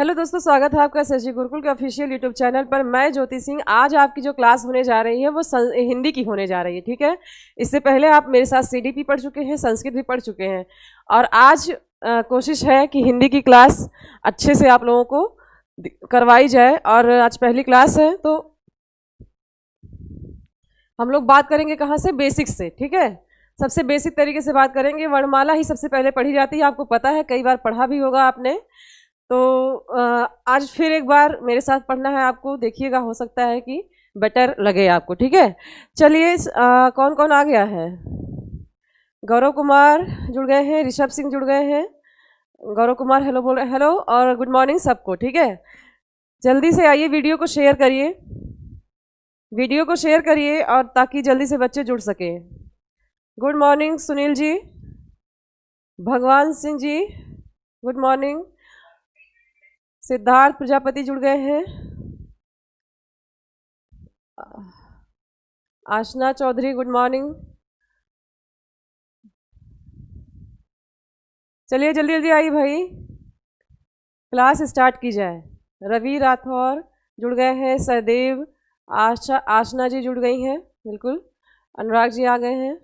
Hello दोस्तों, स्वागत है आपका शशि गुरुकुल के ऑफिशियल यूट्यूब चैनल पर। मैं ज्योति सिंह। आज आपकी जो क्लास होने जा रही है वो हिंदी की होने जा रही है, ठीक है। इससे पहले आप मेरे साथ सीडीपी पढ़ चुके हैं, संस्कृत भी पढ़ चुके हैं, और आज कोशिश है कि हिंदी की क्लास अच्छे से आप लोगों को करवाई जाए। और आज पहली क्लास है तो हम लोग बात करेंगे कहाँ से, बेसिक्स से, ठीक है। सबसे बेसिक तरीके से बात करेंगे। वर्णमाला ही सबसे पहले पढ़ी जाती है, आपको पता है, कई बार पढ़ा भी होगा आपने। तो आज फिर एक बार मेरे साथ पढ़ना है आपको, देखिएगा, हो सकता है कि बेटर लगे आपको, ठीक है। चलिए, कौन कौन आ गया है? गौरव कुमार जुड़ गए हैं, ऋषभ सिंह जुड़ गए हैं। गौरव कुमार हेलो बोल रहे हैं, हेलो, और गुड मॉर्निंग सबको, ठीक है। जल्दी से आइए, वीडियो को शेयर करिए, वीडियो को शेयर करिए, और ताकि जल्दी से बच्चे जुड़ सके। गुड मॉर्निंग सुनील जी, भगवान सिंह जी, गुड मॉर्निंग। सिद्धार्थ प्रजापति जुड़ गए हैं। आशना चौधरी, गुड मॉर्निंग। चलिए जल्दी जल्दी आइए भाई, क्लास स्टार्ट की जाए। रवि राठौर जुड़ गए हैं, सहदेव, आशना जी जुड़ गई हैं, बिल्कुल। अनुराग जी आ गए हैं,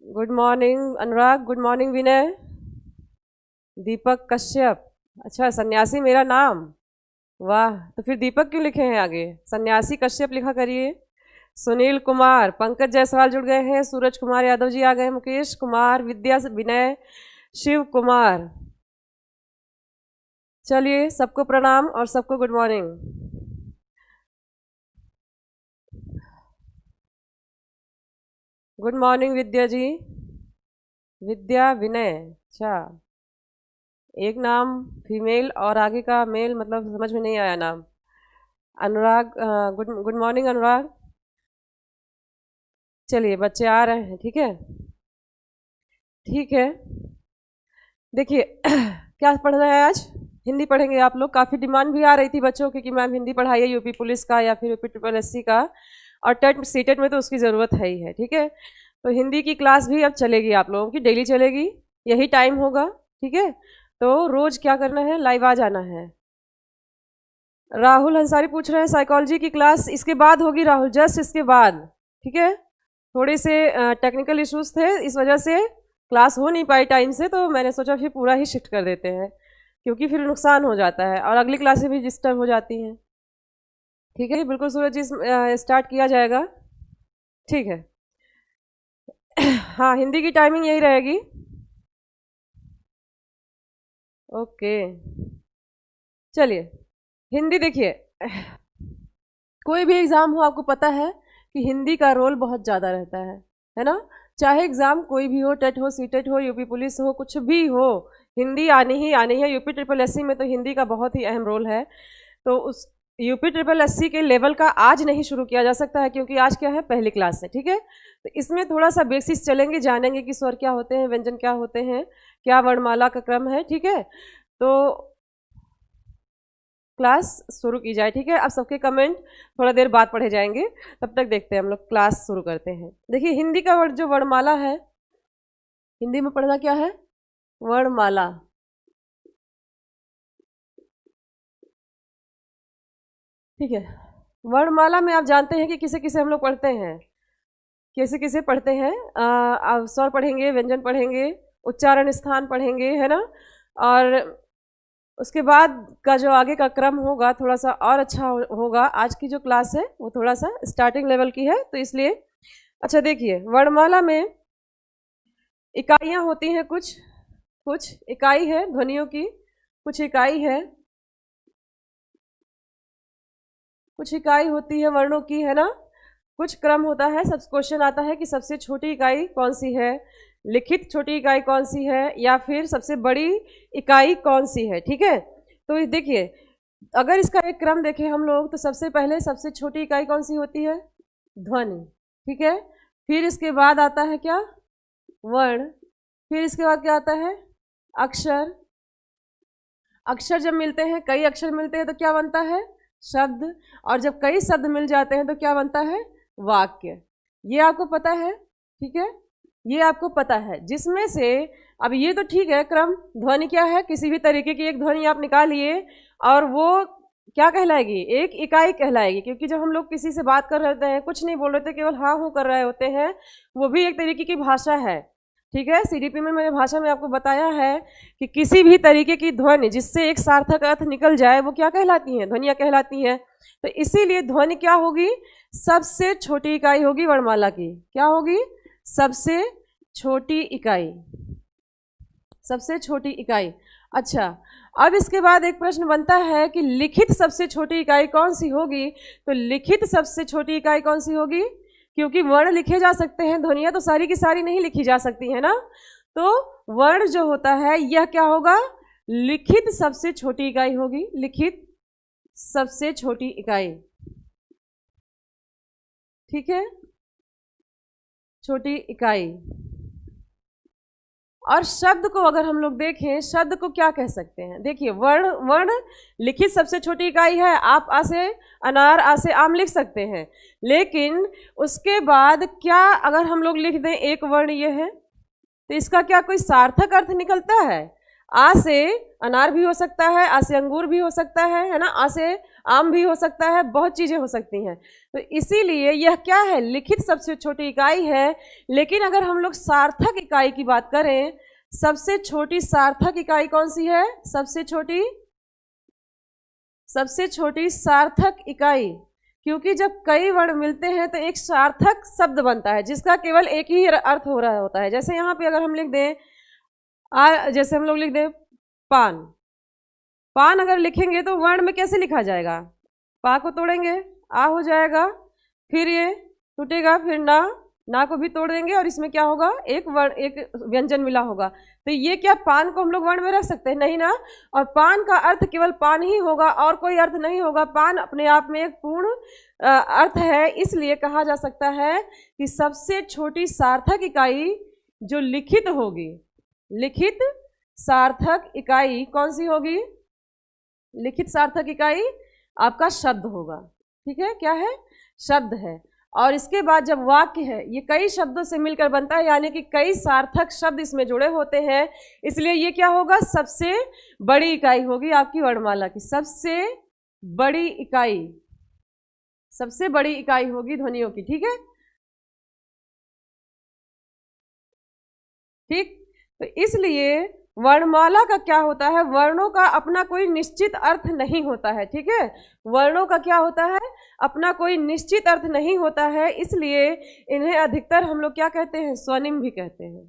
गुड मॉर्निंग अनुराग। गुड मॉर्निंग विनय। दीपक कश्यप, अच्छा, सन्यासी मेरा नाम, वाह, तो फिर दीपक क्यों लिखे हैं आगे, सन्यासी कश्यप लिखा करिए। सुनील कुमार, पंकज जायसवाल जुड़ गए हैं, सूरज कुमार यादव जी आ गए, मुकेश कुमार, विद्या विनय, शिव कुमार। चलिए, सबको प्रणाम और सबको गुड मॉर्निंग। गुड मॉर्निंग विद्या जी, विद्या विनय, अच्छा, एक नाम फीमेल और आगे का मेल, मतलब समझ में नहीं आया नाम। अनुराग, गुड मॉर्निंग अनुराग। चलिए, बच्चे आ रहे हैं, ठीक है, ठीक है। देखिए क्या पढ़ना है आज, हिंदी पढ़ेंगे आप लोग। काफ़ी डिमांड भी आ रही थी बच्चों की कि मैम हिंदी पढ़ाइए, यूपी पुलिस का या फिर यूपी ट्रिपल एससी का, और टेट सीटेट में तो उसकी ज़रूरत है ही है, ठीक है। तो हिंदी की क्लास भी अब चलेगी, आप लोगों की डेली चलेगी, यही टाइम होगा, ठीक है। तो रोज़ क्या करना है, लाइव आ जाना है। राहुल अंसारी पूछ रहे हैं साइकोलॉजी की क्लास इसके बाद होगी राहुल, जस्ट इसके बाद, ठीक है। थोड़े से टेक्निकल इश्यूज थे, इस वजह से क्लास हो नहीं पाई टाइम से, तो मैंने सोचा फिर पूरा ही शिफ्ट कर देते हैं, क्योंकि फिर नुकसान हो जाता है और अगली क्लासें भी डिस्टर्ब हो जाती हैं, ठीक है। बिल्कुल सूरज जी, स्टार्ट किया जाएगा, ठीक है। हाँ, हिंदी की टाइमिंग यही रहेगी, ओके। चलिए, हिंदी देखिए, कोई भी एग्ज़ाम हो, आपको पता है कि हिंदी का रोल बहुत ज़्यादा रहता है ना। चाहे एग्ज़ाम कोई भी हो, टेट हो, सीटेट हो, यूपी पुलिस हो, कुछ भी हो, हिंदी आनी ही आनी है। यूपी ट्रिपल एससी में तो हिंदी का बहुत ही अहम रोल है। तो उस यूपी ट्रिपल एससी के लेवल का आज नहीं शुरू किया जा सकता है, क्योंकि आज क्या है, पहली क्लास है, ठीक है। तो इसमें थोड़ा सा बेसिक्स चलेंगे, जानेंगे कि स्वर क्या होते हैं, व्यंजन क्या होते हैं, क्या वर्णमाला का क्रम है, ठीक है। तो क्लास शुरू की जाए, ठीक है। अब सबके कमेंट थोड़ा देर बाद पढ़े जाएंगे, तब तक देखते हैं हम लोग, क्लास शुरू करते हैं। देखिए, हिंदी का वर्ड जो वर्णमाला है, हिंदी में पढ़ना क्या है, वर्णमाला, ठीक है। वर्णमाला में आप जानते हैं कि किसे किसे हम लोग पढ़ते हैं, किसे किसे पढ़ते हैं। स्वर पढ़ेंगे, व्यंजन पढ़ेंगे, उच्चारण स्थान पढ़ेंगे, है ना। और उसके बाद का जो आगे का क्रम होगा थोड़ा सा और अच्छा होगा। आज की जो क्लास है वो थोड़ा सा स्टार्टिंग लेवल की है, तो इसलिए अच्छा, देखिए, वर्णमाला में इकाइयाँ होती हैं, कुछ कुछ इकाई है ध्वनियों की, कुछ इकाई है, कुछ इकाई होती है वर्णों की, है ना। कुछ क्रम होता है। सब क्वेश्चन आता है कि सबसे छोटी इकाई कौन सी है, लिखित छोटी इकाई कौन सी है, या फिर सबसे बड़ी इकाई कौन सी है, ठीक है। तो देखिए, अगर इसका एक क्रम देखें हम लोग, तो सबसे पहले सबसे छोटी इकाई कौन सी होती है, ध्वनि, ठीक है। फिर इसके बाद आता है क्या, वर्ण। फिर इसके बाद क्या आता है, अक्षर। अक्षर जब मिलते हैं, कई अक्षर मिलते हैं, तो क्या बनता है, शब्द। और जब कई शब्द मिल जाते हैं तो क्या बनता है, वाक्य। ये आपको पता है, ठीक है, ये आपको पता है, जिसमें से अब ये तो ठीक है क्रम। ध्वनि क्या है? किसी भी तरीके की एक ध्वनि आप निकालिए और वो क्या कहलाएगी? एक इकाई कहलाएगी। क्योंकि जब हम लोग किसी से बात कर रहे होते हैं, कुछ नहीं बोल रहे थे, केवल हाँ हूँ कर रहे होते हैं, वो भी एक तरीके की भाषा है। ठीक है, सीडीपी में मैंने भाषा में आपको बताया है कि किसी भी तरीके की ध्वनि जिससे एक सार्थक अर्थ निकल जाए वो क्या कहलाती हैं? ध्वनियाँ कहलाती हैं। तो इसीलिए ध्वनि क्या होगी? सबसे छोटी इकाई होगी वर्णमाला की। क्या होगी? सबसे छोटी इकाई, सबसे छोटी इकाई। अच्छा, अब इसके बाद एक प्रश्न बनता है कि लिखित सबसे छोटी इकाई कौन सी होगी? तो लिखित सबसे छोटी इकाई कौन सी होगी? क्योंकि वर्ण लिखे जा सकते हैं, ध्वनियाँ तो सारी की सारी नहीं लिखी जा सकती है ना। तो वर्ण जो होता है यह क्या होगा? लिखित सबसे छोटी इकाई होगी। लिखित सबसे छोटी इकाई, ठीक है, छोटी इकाई। और शब्द को अगर हम लोग देखें, शब्द को क्या कह सकते हैं? देखिए, वर्ण वर्ण लिखित सबसे छोटी इकाई है। आप आ से अनार, आ से आम लिख सकते हैं, लेकिन उसके बाद क्या अगर हम लोग लिख दें एक वर्ण ये है, तो इसका क्या कोई सार्थक अर्थ निकलता है? आ से अनार भी हो सकता है, आ से अंगूर भी हो सकता है ना, आ से आम भी हो सकता है, बहुत चीजें हो सकती हैं। तो इसीलिए यह क्या है? लिखित सबसे छोटी इकाई है। लेकिन अगर हम लोग सार्थक इकाई की बात करें, सबसे छोटी सार्थक इकाई कौन सी है? सबसे छोटी सार्थक इकाई। क्योंकि जब कई वर्ण मिलते हैं तो एक सार्थक शब्द बनता है जिसका केवल एक ही अर्थ हो रहा होता है। जैसे यहाँ पे अगर हम लिख दें जैसे हम लोग लिख दें पान, पान अगर लिखेंगे तो वर्ण में कैसे लिखा जाएगा? पा को तोड़ेंगे, आ हो जाएगा, फिर ये टूटेगा, फिर ना को भी तोड़ देंगे और इसमें क्या होगा? एक वर्ण, एक व्यंजन मिला होगा। तो ये क्या पान को हम लोग वर्ण में रख सकते हैं? नहीं ना। और पान का अर्थ केवल पान ही होगा और कोई अर्थ नहीं होगा। पान अपने आप में एक पूर्ण अर्थ है। इसलिए कहा जा सकता है कि सबसे छोटी सार्थक इकाई जो लिखित होगी, लिखित सार्थक इकाई कौन सी होगी? लिखित सार्थक इकाई आपका शब्द होगा। ठीक है, क्या है? शब्द है। और इसके बाद जब वाक्य है, ये कई शब्दों से मिलकर बनता है, यानी कि कई सार्थक शब्द इसमें जुड़े होते हैं। इसलिए ये क्या होगा? सबसे बड़ी इकाई होगी आपकी वर्णमाला की। सबसे बड़ी इकाई, सबसे बड़ी इकाई होगी ध्वनियों की। ठीक है, ठीक। तो इसलिए वर्णमाला का क्या होता है? वर्णों का अपना कोई निश्चित अर्थ नहीं होता है। ठीक है, वर्णों का क्या होता है? अपना कोई निश्चित अर्थ नहीं होता है। इसलिए इन्हें अधिकतर हम लोग क्या कहते हैं? स्वनिम भी कहते हैं।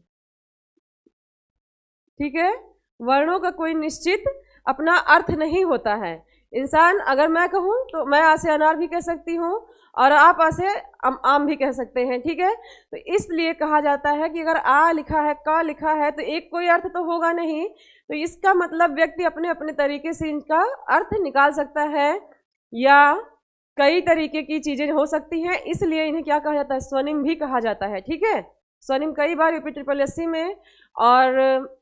ठीक है, वर्णों का कोई निश्चित अपना अर्थ नहीं होता है। इंसान, अगर मैं कहूँ तो मैं आ से अनार भी कह सकती हूँ और आप आ से आम भी कह सकते हैं। ठीक है, तो इसलिए कहा जाता है कि अगर आ लिखा है, का लिखा है, तो एक कोई अर्थ तो होगा नहीं। तो इसका मतलब व्यक्ति अपने अपने तरीके से इनका अर्थ निकाल सकता है, या कई तरीके की चीजें हो सकती हैं। इसलिए इन्हें क्या कहा जाता है? स्वनिम भी कहा जाता है। ठीक है, स्वनिम कई बार यूपी ट्रिपल एससी में और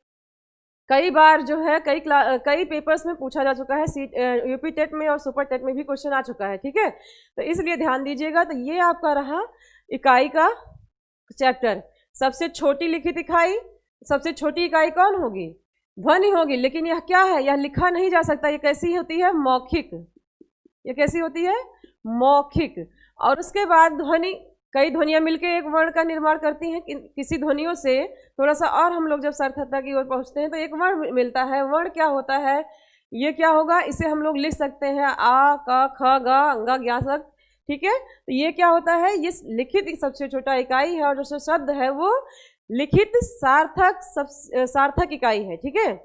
कई बार जो है कई पेपर्स में पूछा जा चुका है। यूपी टेट में और सुपर टेट में भी क्वेश्चन आ चुका है। ठीक है, तो इसलिए ध्यान दीजिएगा। तो ये आपका रहा इकाई का चैप्टर। सबसे छोटी लिखित इकाई, सबसे छोटी इकाई कौन होगी? ध्वनि होगी। लेकिन यह क्या है? यह लिखा नहीं जा सकता। ये कैसी होती है? मौखिक। ये कैसी होती है? मौखिक। और उसके बाद ध्वनि, कई ध्वनियाँ मिलकर एक वर्ण का निर्माण करती हैं। किसी ध्वनियों से थोड़ा सा और हम लोग जब सार्थकता की ओर पहुँचते हैं तो एक वर्ण मिलता है। वर्ण क्या होता है? ये क्या होगा? इसे हम लोग लिख सकते हैं आ, क, ख, ग, अंगा, ज्ञा, सक। ठीक है, तो ये क्या होता है? ये लिखित सबसे छोटा इकाई है और जो शब्द है वो लिखित सार्थक इकाई है। ठीक है,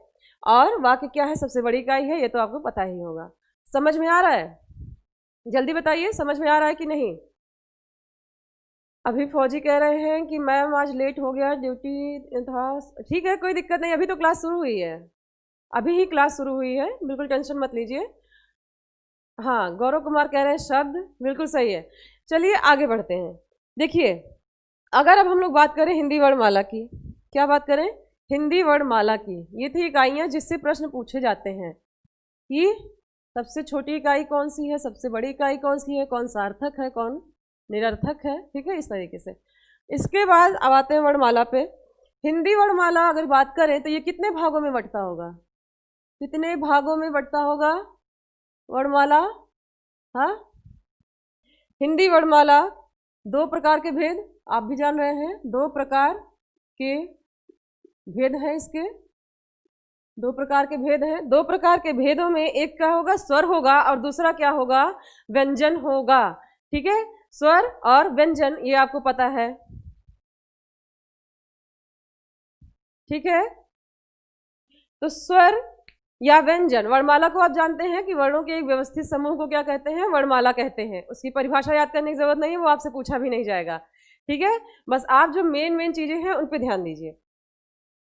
और वाक्य क्या है? सबसे बड़ी इकाई है। ये तो आपको पता ही होगा। समझ में आ रहा है? जल्दी बताइए, समझ में आ रहा है कि नहीं? अभी फौजी कह रहे हैं कि मैम आज लेट हो गया, ड्यूटी था। ठीक है, कोई दिक्कत नहीं, अभी तो क्लास शुरू हुई है, अभी ही क्लास शुरू हुई है, बिल्कुल टेंशन मत लीजिए। हाँ, गौरव कुमार कह रहे हैं शब्द, बिल्कुल सही है। चलिए आगे बढ़ते हैं। देखिए, अगर अब हम लोग बात करें हिंदी वर्णमाला की, क्या बात करें? हिंदी वर्णमाला की। ये थी इकाइयाँ जिससे प्रश्न पूछे जाते हैं कि सबसे छोटी इकाई कौन सी है, सबसे बड़ी इकाई कौन सी है, कौन सार्थक है, कौन निरर्थक है। ठीक है, इस तरीके से। इसके बाद अब आते हैं वर्णमाला पे। हिंदी वर्णमाला अगर बात करें तो ये कितने भागों में बंटता होगा? कितने भागों में बंटता होगा वर्णमाला? हाँ, हिंदी वर्णमाला दो प्रकार के भेद आप भी जान रहे हैं, दो प्रकार के भेद हैं इसके, दो प्रकार के भेद हैं। दो प्रकार के भेदों में एक क्या होगा? स्वर होगा और दूसरा क्या होगा? व्यंजन होगा। ठीक है, स्वर और व्यंजन ये आपको पता है। ठीक है, तो स्वर या व्यंजन, वर्णमाला को आप जानते हैं कि वर्णों के एक व्यवस्थित समूह को क्या कहते हैं? वर्णमाला कहते हैं। उसकी परिभाषा याद करने की जरूरत नहीं है, वो आपसे पूछा भी नहीं जाएगा। ठीक है, बस आप जो मेन चीजें हैं उन पे ध्यान दीजिए।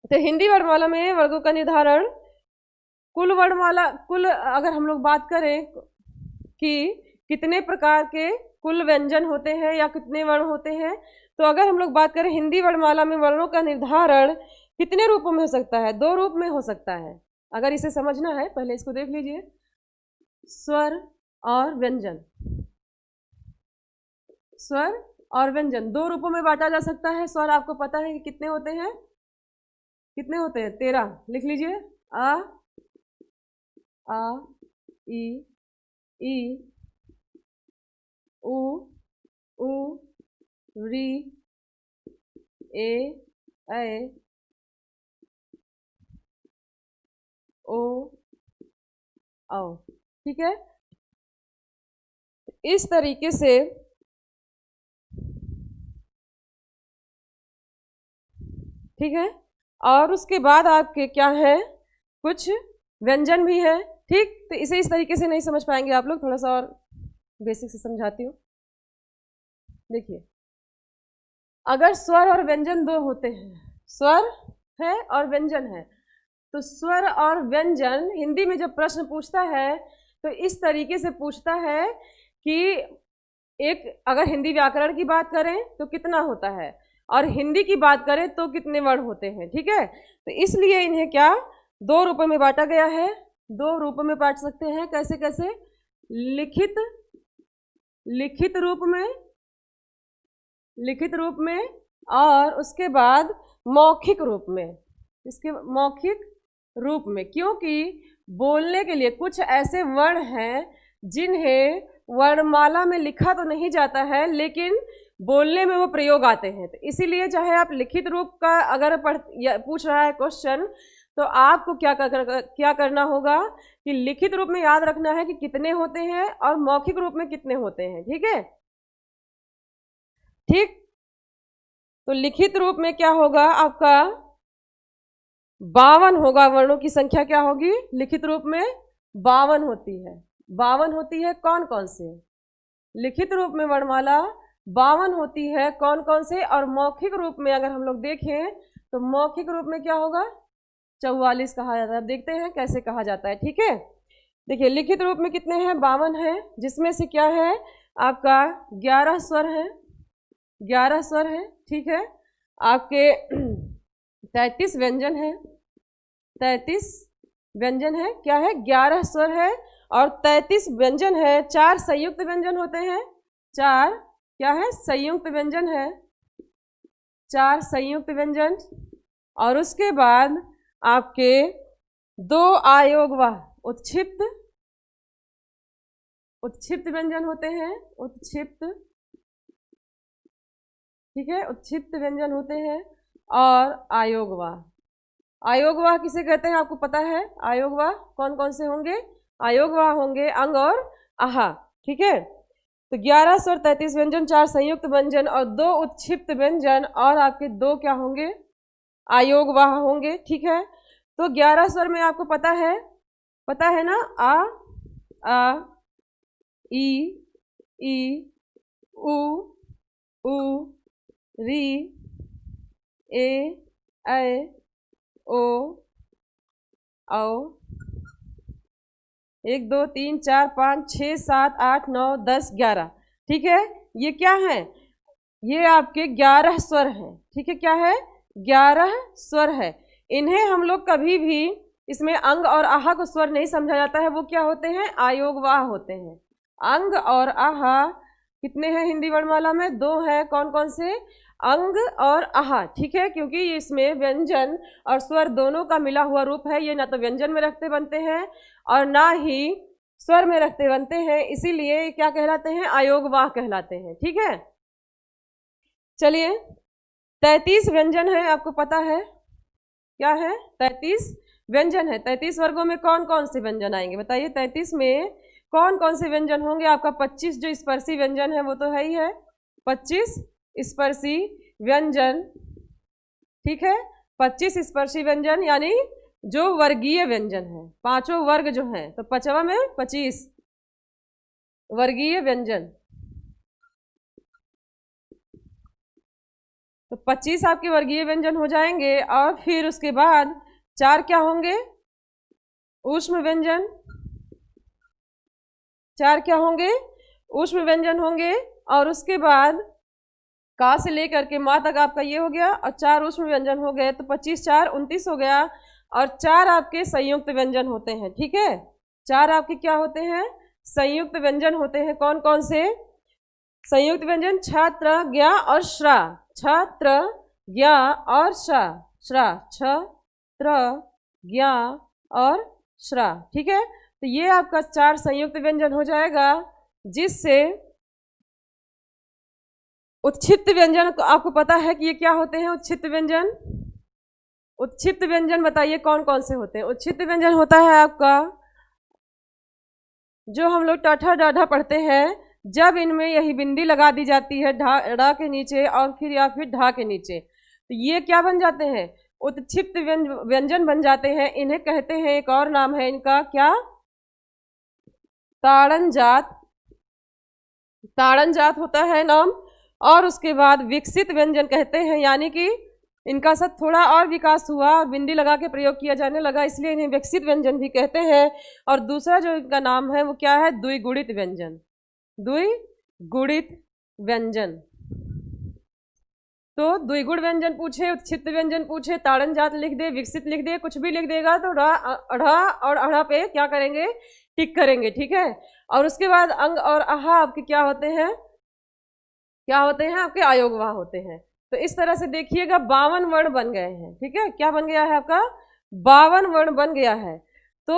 तो हिंदी वर्णमाला में वर्गों का निर्धारण, कुल वर्णमाला, कुल अगर हम लोग बात करें कि कितने प्रकार के कुल व्यंजन होते हैं या कितने वर्ण होते हैं, तो अगर हम लोग बात करें हिंदी वर्णमाला में वर्णों का निर्धारण कितने रूपों में हो सकता है? दो रूप में हो सकता है। अगर इसे समझना है पहले इसको देख लीजिए, स्वर और व्यंजन। स्वर और व्यंजन दो रूपों में बांटा जा सकता है। स्वर आपको पता है कि कितने होते हैं? कितने होते हैं? 13। लिख लीजिए, आ ई उ री ए ओ औ। ठीक है, इस तरीके से ठीक है, और उसके बाद आपके क्या है? कुछ व्यंजन भी है। ठीक, तो इसे इस तरीके से नहीं समझ पाएंगे आप लोग, थोड़ा सा और बेसिक से समझाती हूँ। देखिए, अगर स्वर और व्यंजन दो होते हैं, स्वर है और व्यंजन है, तो स्वर और व्यंजन हिंदी में जब प्रश्न पूछता है तो इस तरीके से पूछता है कि एक, अगर हिंदी व्याकरण की बात करें तो कितना होता है, और हिंदी की बात करें तो कितने वर्ण होते हैं। ठीक है, तो इसलिए इन्हें क्या दो रूपों में बांटा गया है। दो रूपों में बांट सकते हैं। कैसे कैसे? लिखित रूप में, लिखित रूप में, और उसके बाद मौखिक रूप में। इसके मौखिक रूप में, क्योंकि बोलने के लिए कुछ ऐसे वर्ण हैं जिन्हें वर्णमाला में लिखा तो नहीं जाता है लेकिन बोलने में वो प्रयोग आते हैं। तो इसीलिए चाहे आप लिखित रूप का अगर पूछ रहा है क्वेश्चन, तो आपको क्या करना होगा कि लिखित रूप में याद रखना है कि कितने होते हैं और मौखिक रूप में कितने होते हैं। ठीक है, ठीक, तो लिखित रूप में क्या होगा आपका? 52 होगा। वर्णों की संख्या क्या होगी? लिखित रूप में 52 होती है। 52 होती है। कौन कौन से? लिखित रूप में वर्णमाला 52 होती है। कौन कौन से? और मौखिक रूप में अगर हम लोग देखें तो मौखिक रूप में क्या होगा? 44 कहा जाता है। अब देखते हैं कैसे कहा जाता है। ठीक है, देखिए, लिखित रूप में कितने हैं? 52 हैं, जिसमें से क्या है आपका 11 स्वर है। 11 स्वर है। ठीक है, आपके 33 व्यंजन है। 33 व्यंजन है। क्या है? 11 स्वर है और 33 व्यंजन है। 4 संयुक्त व्यंजन होते हैं। 4 क्या है? संयुक्त व्यंजन है। 4 संयुक्त व्यंजन, और उसके बाद आपके 2 आयोगवाह उत्क्षिप्त व्यंजन होते हैं। उत्क्षिप्त, ठीक है, उत्क्षिप्त व्यंजन होते हैं। और आयोगवाह, आयोगवाह किसे कहते हैं आपको पता है? आयोगवाह कौन कौन से होंगे? आयोगवाह होंगे अंग और आहा। ठीक है, तो 11 स्वर, 33 व्यंजन, 4 संयुक्त व्यंजन और 2 उत्क्षिप्त व्यंजन, और आपके 2 क्या होंगे? आयोगवाह होंगे। ठीक है, तो 11 स्वर में आपको पता है ना? आ ई उ री ए ओ औ। 1 2 3 4 5 6 7 8 9 10 11। ठीक है, ये क्या है? ये आपके 11 स्वर हैं। ठीक है, क्या है? 11 स्वर है। इन्हें हम लोग कभी भी इसमें अंग और आहा को स्वर नहीं समझा जाता है। वो क्या होते हैं? आयोगवाह होते हैं। अंग और आहा कितने हैं हिंदी वर्णमाला में? 2 है। कौन कौन से? अंग और आहा, ठीक है, क्योंकि इसमें व्यंजन और स्वर दोनों का मिला हुआ रूप है। ये ना तो व्यंजन में रखते बनते हैं और ना ही स्वर में रखते बनते हैं, इसीलिए क्या कहलाते हैं, अयोगवाह कहलाते हैं। ठीक है, चलिए 33 व्यंजन है, आपको पता है क्या है, 33 व्यंजन है। 33 वर्गों में कौन कौन से व्यंजन आएंगे बताइए, 33 में कौन कौन से व्यंजन होंगे? आपका 25 जो स्पर्शी व्यंजन है वो तो है ही है, 25 स्पर्शी व्यंजन, ठीक है, 25 स्पर्शी व्यंजन यानी जो वर्गीय व्यंजन है, पांचों वर्ग जो है, तो 5वां में 25 वर्गीय व्यंजन, तो 25 आपके वर्गीय व्यंजन हो जाएंगे। और फिर उसके बाद 4 क्या होंगे, ऊष्म व्यंजन, 4 क्या होंगे, ऊष्म व्यंजन होंगे। और उसके बाद का से लेकर के माँ तक आपका ये हो गया, और 4 ऊष्म व्यंजन हो गए, तो 25 4 29 हो गया। और 4 आपके संयुक्त व्यंजन होते हैं, ठीक है, 4 आपके क्या होते हैं, संयुक्त व्यंजन होते हैं। कौन कौन से संयुक्त व्यंजन? छात्र, ज्ञा और श्रा, छात्र, ज्ञा और श्रा, श्रा, छत्र, ज्ञा और श्रा, ठीक है। तो ये आपका 4 संयुक्त व्यंजन हो जाएगा, जिससे उत्क्षिप्त व्यंजन, आपको पता है कि ये क्या होते हैं उत्क्षिप्त व्यंजन? उत्क्षिप्त व्यंजन बताइए कौन कौन से होते हैं? उत्क्षिप्त व्यंजन होता है आपका जो हम लोग टाठा डाढ़ा पढ़ते हैं, जब इनमें यही बिंदी लगा दी जाती है ढा के नीचे और फिर या फिर ढा के नीचे, तो ये क्या बन जाते हैं, उत्क्षिप्त व्यंजन बन जाते हैं। इन्हें कहते हैं, एक और नाम है इनका क्या, ताड़न जात, ताड़न जात होता है नाम। और उसके बाद विकसित व्यंजन कहते हैं, यानी कि इनका सब थोड़ा और विकास हुआ और बिंदी लगा के प्रयोग किया जाने लगा, इसलिए इन्हें विकसित व्यंजन भी कहते हैं। और दूसरा जो इनका नाम है वो क्या है, द्विगुणित व्यंजन, द्विगुणित व्यंजन। तो द्विगुण व्यंजन पूछे, उत्क्षिप्त व्यंजन पूछे, ताड़न जात लिख दे, विकसित लिख दे, कुछ भी लिख देगा तो अढ़ा और अढ़ा पे क्या करेंगे, टिक करेंगे, ठीक है। और उसके बाद अंग और आहा आपके क्या होते हैं, क्या होते हैं आपके, अयोगवाह होते हैं। तो इस तरह से देखिएगा 52 वर्ण बन गए हैं, ठीक है, क्या बन गया है आपका, 52 वर्ण बन गया है। तो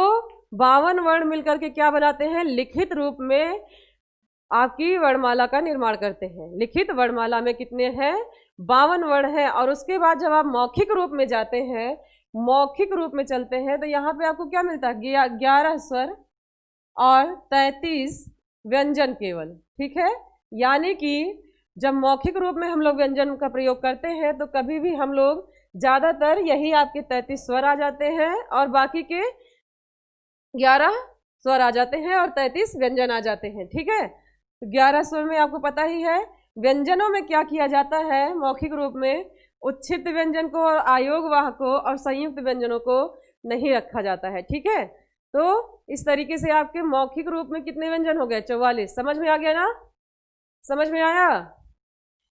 52 वर्ण मिलकर के क्या बनाते हैं, लिखित रूप में आपकी वर्णमाला का निर्माण करते हैं। लिखित वर्णमाला में कितने हैं, 52 वर्ण हैं। और उसके बाद जब आप मौखिक रूप में जाते हैं, मौखिक रूप में चलते हैं, तो यहाँ पे आपको क्या मिलता है, 11 स्वर और 33 व्यंजन केवल, ठीक है। यानी कि जब मौखिक रूप में हम लोग व्यंजन का प्रयोग करते हैं तो कभी भी हम लोग ज़्यादातर यही आपके 33 स्वर आ जाते हैं और बाकी के 11 स्वर आ जाते हैं और 33 व्यंजन आ जाते हैं, ठीक है। तो 11 स्वर में आपको पता ही है, व्यंजनों में क्या किया जाता है मौखिक रूप में, उत्क्षिप्त व्यंजन को और अयोगवाह को और संयुक्त व्यंजनों को नहीं रखा जाता है, ठीक है। तो इस तरीके से आपके मौखिक रूप में कितने व्यंजन हो गए, 44। समझ में आ गया ना, समझ में आया?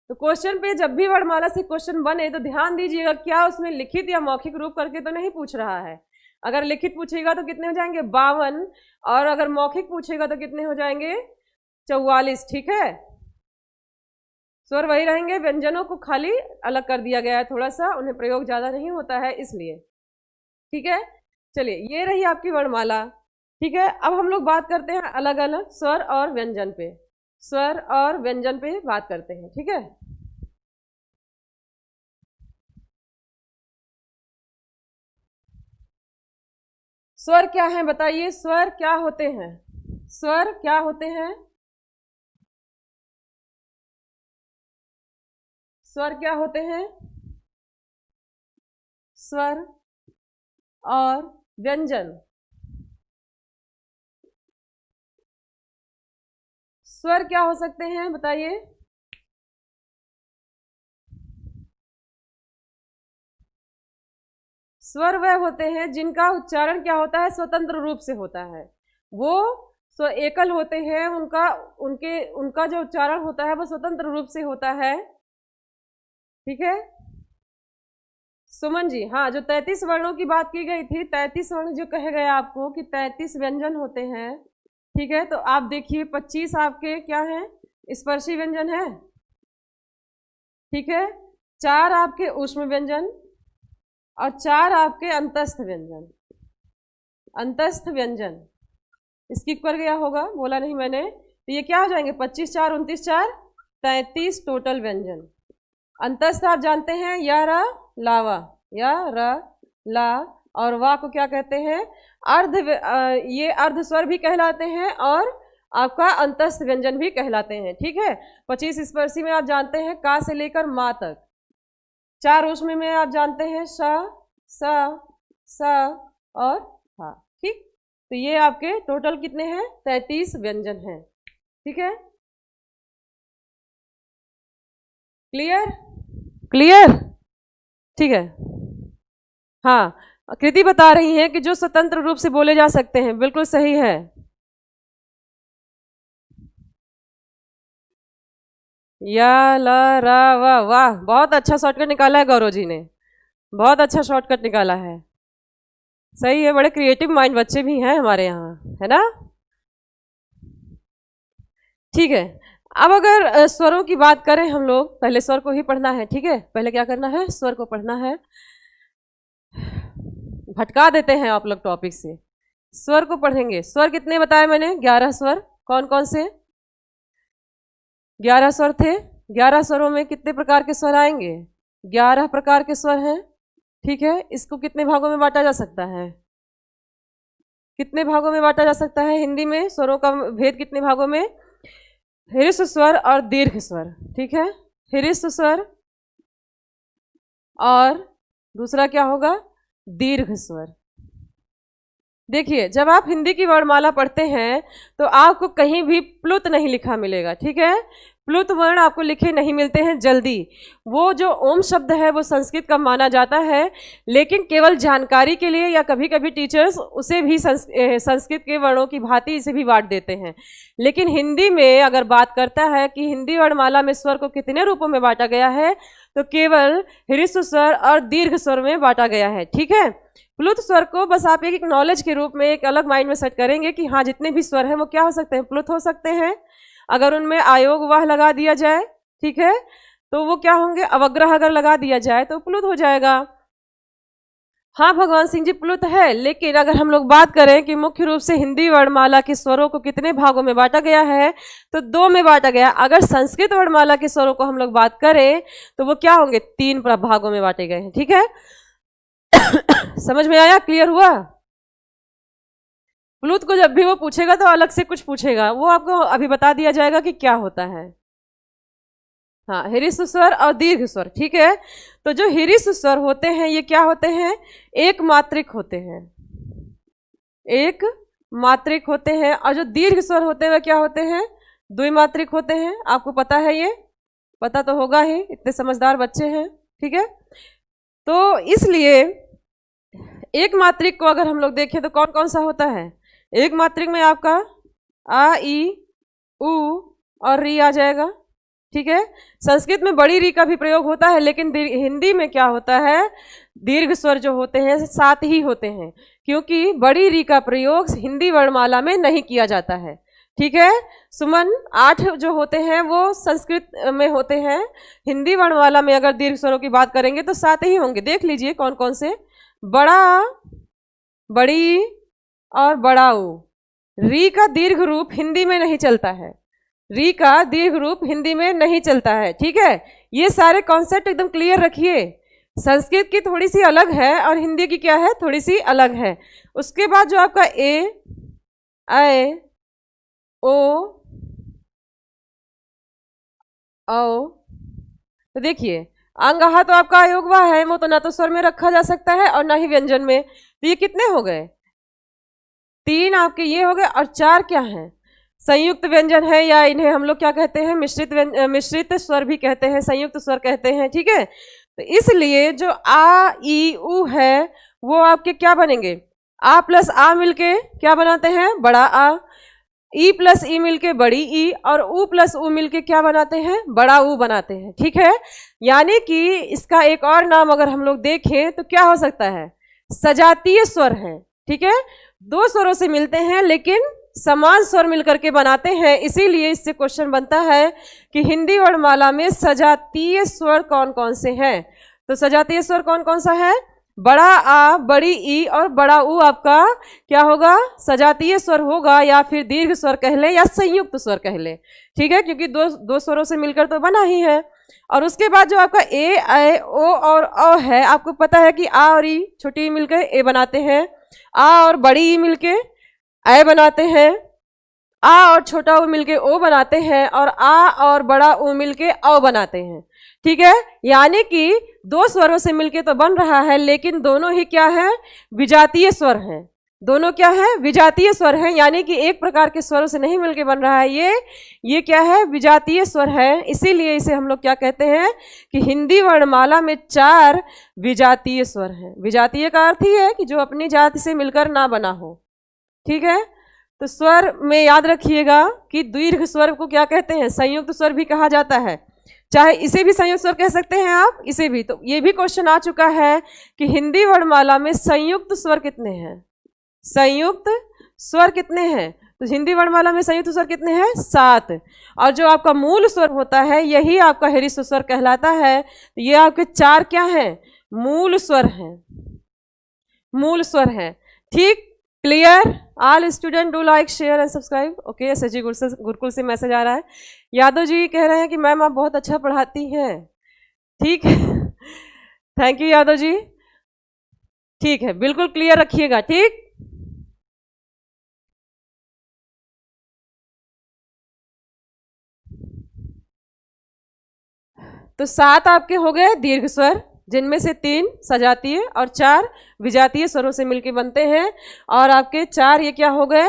तो क्वेश्चन पे जब भी वर्णमाला से क्वेश्चन बने तो ध्यान दीजिएगा, क्या उसमें लिखित या मौखिक रूप करके तो नहीं पूछ रहा है। अगर लिखित पूछेगा तो कितने हो जाएंगे, 52, और अगर मौखिक पूछेगा तो कितने हो जाएंगे, 44, ठीक है। स्वर वही रहेंगे, व्यंजनों को खाली अलग कर दिया गया है थोड़ा सा, उन्हें प्रयोग ज्यादा नहीं होता है इसलिए, ठीक है। चलिए ये रही आपकी वर्णमाला, ठीक है। अब हम लोग बात करते हैं अलग अलग स्वर और व्यंजन पे, स्वर और व्यंजन पे बात करते हैं, ठीक है। स्वर क्या है बताइए, स्वर क्या होते हैं, स्वर क्या होते हैं, स्वर क्या होते हैं, स्वर और व्यंजन। स्वर क्या हो सकते हैं बताइए, स्वर वह होते हैं जिनका उच्चारण क्या होता है, स्वतंत्र रूप से होता है, वो एकल होते हैं, उनका जो उच्चारण होता है वो स्वतंत्र रूप से होता है, ठीक है। सुमन जी, हाँ, जो 33 वर्णों की बात की गई थी, 33 वर्ण जो कहे गए आपको कि 33 व्यंजन होते हैं, ठीक है। तो आप देखिए 25 आपके क्या है, स्पर्शी व्यंजन है, ठीक है, 4 आपके ऊष्म व्यंजन और 4 आपके अंतस्थ व्यंजन। अंतस्थ व्यंजन स्किप कर गया होगा, बोला नहीं मैंने। तो ये क्या हो जाएंगे, 25 4 29 4 33 टोटल व्यंजन। अंतस्थ आप जानते हैं, या र लावा, या र ला, और वा को क्या कहते हैं, ये अर्ध स्वर भी कहलाते हैं और आपका अंतस्थ व्यंजन भी कहलाते हैं। ठीक है, 25 स्पर्शी में आप जानते हैं का से लेकर मा तक। 4 ऊष्म में आप जानते हैं श, स, स और हा। ठीक, तो ये आपके टोटल कितने हैं, 33 व्यंजन हैं। ठीक है, क्लियर क्लियर। ठीक है, हाँ, कृति बता रही है कि जो स्वतंत्र रूप से बोले जा सकते हैं, बिल्कुल सही है। या ला रा वाह, वाह, बहुत अच्छा शॉर्टकट निकाला है गौरव जी ने, बहुत अच्छा शॉर्टकट निकाला है। सही है, बड़े क्रिएटिव माइंड बच्चे भी हैं हमारे यहाँ, है ना। ठीक है, अब अगर स्वरों की बात करें हम लोग, पहले स्वर को ही पढ़ना है। ठीक है, पहले क्या करना है, स्वर को पढ़ना है। भटका देते हैं आप लोग टॉपिक से, स्वर को पढ़ेंगे। स्वर कितने बताए मैंने, 11 स्वर। कौन कौन से 11 स्वर थे? 11 स्वरों में कितने प्रकार के स्वर आएंगे? 11 प्रकार के स्वर हैं। ठीक है, इसको कितने भागों में बांटा जा सकता है? कितने भागों में बांटा जा सकता है? हिंदी में स्वरों का भेद कितने भागों में? ह्रस्व स्वर और दीर्घ स्वर। ठीक है, ह्रस्व स्वर और दूसरा क्या होगा, दीर्घ स्वर। देखिए, जब आप हिंदी की वर्णमाला पढ़ते हैं तो आपको कहीं भी प्लुत नहीं लिखा मिलेगा। ठीक है, प्लुत वर्ण आपको लिखे नहीं मिलते हैं जल्दी। वो जो ओम शब्द है वो संस्कृत का माना जाता है, लेकिन केवल जानकारी के लिए, या कभी कभी टीचर्स उसे भी संस्कृत के वर्णों की भांति इसे भी बांट देते हैं। लेकिन हिंदी में अगर बात करता है कि हिंदी वर्णमाला में स्वर को कितने रूपों में बांटा गया है, तो केवल ह्रस्व स्वर और दीर्घ स्वर में बांटा गया है। ठीक है, प्लुत स्वर को बस आप एक नॉलेज के रूप में एक अलग माइंड में सेट करेंगे कि हाँ, जितने भी स्वर हैं वो क्या हो सकते हैं, प्लुत हो सकते हैं। अगर उनमें आयोग वाह लगा दिया जाए, ठीक है, तो वो क्या होंगे, अवग्रह अगर लगा दिया जाए तो प्लुत हो जाएगा। हाँ भगवान सिंह जी, प्लुत है, लेकिन अगर हम लोग बात करें कि मुख्य रूप से हिंदी वर्णमाला के स्वरों को कितने भागों में बांटा गया है, तो 2 में बांटा गया। अगर संस्कृत वर्णमाला के स्वरों को हम लोग बात करें तो वो क्या होंगे, 3 भागों में बांटे गए हैं। ठीक है, समझ में आया, क्लियर हुआ? प्लुत को जब भी वो पूछेगा तो अलग से कुछ पूछेगा, वो आपको अभी बता दिया जाएगा कि क्या होता है। हाँ, ह्रस्व स्वर और दीर्घ स्वर। ठीक है, तो जो ह्रस्व स्वर होते हैं ये क्या होते हैं, एक मात्रिक होते हैं, एक मात्रिक होते हैं। और जो दीर्घ स्वर होते हैं वे क्या होते हैं, द्विमात्रिक होते हैं। आपको पता है, ये पता तो होगा ही, इतने समझदार बच्चे हैं। ठीक है, तो इसलिए एक मात्रिक को अगर हम लोग देखें तो कौन कौन सा होता है? एक मात्रिक में आपका आ, ई, उ और री आ जाएगा। ठीक है, संस्कृत में बड़ी री का भी प्रयोग होता है, लेकिन हिंदी में क्या होता है, दीर्घ स्वर जो होते हैं 7 ही होते हैं, क्योंकि बड़ी री का प्रयोग हिंदी वर्णमाला में नहीं किया जाता है। ठीक है, सुमन 8 जो होते हैं वो संस्कृत में होते हैं। हिंदी वर्णमाला में अगर दीर्घ स्वरों की बात करेंगे तो 7 ही होंगे। देख लीजिए कौन कौन से, बड़ा, बड़ी और बड़ा ऊ। री का दीर्घ रूप हिंदी में नहीं चलता है, री का दीर्घ रूप हिंदी में नहीं चलता है। ठीक है, ये सारे कॉन्सेप्ट एकदम क्लियर रखिए। संस्कृत की थोड़ी सी अलग है और हिंदी की क्या है, थोड़ी सी अलग है। उसके बाद जो आपका ए, ऐ, ओ, औ, तो देखिए अंगहा तो आपका अयोगवा है, वो तो ना तो स्वर में रखा जा सकता है और ना ही व्यंजन में। तो ये कितने हो गए, 3 आपके ये हो गए, और 4 क्या हैं, संयुक्त व्यंजन है, या इन्हें हम लोग क्या कहते हैं, मिश्रित स्वर भी कहते हैं, संयुक्त स्वर कहते हैं। ठीक है, तो इसलिए जो आ, ई, उ है वो आपके क्या बनेंगे, आ प्लस आ मिलके क्या बनाते हैं, बड़ा आ, ई प्लस ई मिलके बड़ी ई, और उ प्लस उ मिलके क्या बनाते हैं, बड़ा उ बनाते हैं। ठीक है, यानी कि इसका एक और नाम अगर हम लोग देखें तो क्या हो सकता है, सजातीय स्वर है। ठीक है, 2 स्वरों से मिलते हैं लेकिन समान स्वर मिलकर के बनाते हैं, इसीलिए इससे क्वेश्चन बनता है कि हिंदी वर्णमाला में सजातीय स्वर कौन कौन से हैं। तो सजातीय स्वर कौन कौन सा है? बड़ा आ, बड़ी ई और बड़ा ऊ आपका क्या होगा? सजातीय स्वर होगा, या फिर दीर्घ स्वर कह ले या संयुक्त स्वर कह ले, ठीक है, क्योंकि दो स्वरों से मिलकर तो बना ही है। और उसके बाद जो आपका ए, ऐ, ओ और अ है, आपको पता है कि आ और ई, छोटी ई मिलकर ए बनाते हैं, आ और बड़ी ई मिलके ऐ बनाते हैं, आ और छोटा ऊ मिलके ओ बनाते हैं, और आ और बड़ा ऊ मिलके औ बनाते हैं, ठीक है। यानी कि दो स्वरों से मिलके तो बन रहा है, लेकिन दोनों ही क्या है? विजातीय स्वर हैं। दोनों क्या है? विजातीय स्वर हैं, यानी कि एक प्रकार के स्वरों से नहीं मिलके बन रहा है, ये क्या है? विजातीय स्वर है। इसीलिए इसे हम लोग क्या कहते हैं कि हिंदी वर्णमाला में 4 विजातीय स्वर हैं। विजातीय का अर्थ ही है कि जो अपनी जाति से मिलकर ना बना हो, ठीक है। तो स्वर में याद रखिएगा कि दीर्घ स्वर को क्या कहते हैं? संयुक्त स्वर भी कहा जाता है, चाहे इसे भी संयुक्त स्वर कह सकते हैं आप, इसे भी। तो ये भी क्वेश्चन आ चुका है कि हिंदी वर्णमाला में संयुक्त स्वर कितने हैं? संयुक्त स्वर कितने हैं? तो हिंदी वर्णमाला में संयुक्त स्वर कितने हैं? 7। और जो आपका मूल स्वर होता है यही आपका हिरिस्व स्वर कहलाता है। तो ये आपके 4 क्या हैं? मूल स्वर हैं, मूल स्वर हैं, ठीक। Clear? All student do like, share and subscribe. Okay, SHG Gurukul से मैसेज आ रहा है। यादव जी कह रहे हैं कि मैम आप बहुत अच्छा पढ़ाती हैं, ठीक है। थैंक यू यादव जी, ठीक है, बिल्कुल क्लियर रखिएगा, ठीक। तो 7 आपके हो गए दीर्घ स्वर, जिनमें से 3 सजातीय और 4 विजातीय स्वरों से मिलकर बनते हैं, और आपके 4 ये क्या हो गए?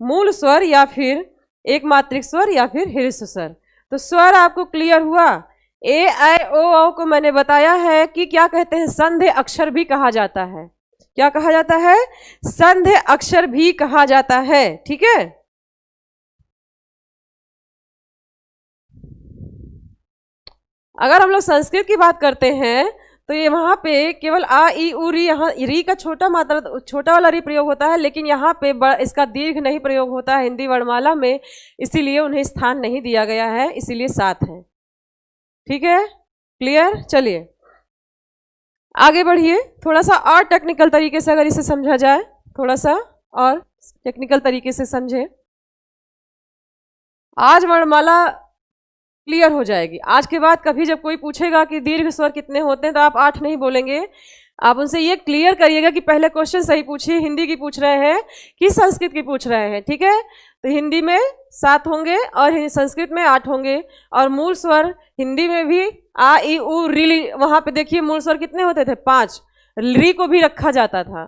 मूल स्वर, या फिर एक मात्रिक स्वर, या फिर हिरिस्व स्वर। तो स्वर आपको क्लियर हुआ। ए, ऐ, ओ, औ को मैंने बताया है कि क्या कहते हैं? संध्य अक्षर भी कहा जाता है। क्या कहा जाता है? संध्य अक्षर भी कहा जाता है, ठीक है। अगर हम लोग संस्कृत की बात करते हैं तो ये वहां पे केवल आ, ई, उ, री, यहाँ री का छोटा मात्रा, छोटा वाला री प्रयोग होता है, लेकिन यहाँ पे इसका दीर्घ नहीं प्रयोग होता है हिंदी वर्णमाला में, इसीलिए उन्हें स्थान नहीं दिया गया है, इसीलिए 7 है, ठीक है। क्लियर? चलिए आगे बढ़िए। थोड़ा सा और टेक्निकल तरीके से अगर इसे समझा जाए, थोड़ा सा और टेक्निकल तरीके से समझे, आज वर्णमाला क्लियर हो जाएगी। आज के बाद कभी जब कोई पूछेगा कि दीर्घ स्वर कितने होते हैं तो आप 8 नहीं बोलेंगे, आप उनसे ये क्लियर करिएगा कि पहले क्वेश्चन सही पूछिए, हिंदी की पूछ रहे हैं कि संस्कृत की पूछ रहे हैं, ठीक है। तो हिंदी में 7 होंगे और संस्कृत में 8 होंगे। और मूल स्वर हिंदी में भी आ, ई, उ, री, वहां पे देखिए मूल स्वर कितने होते थे? 5। री को भी रखा जाता था,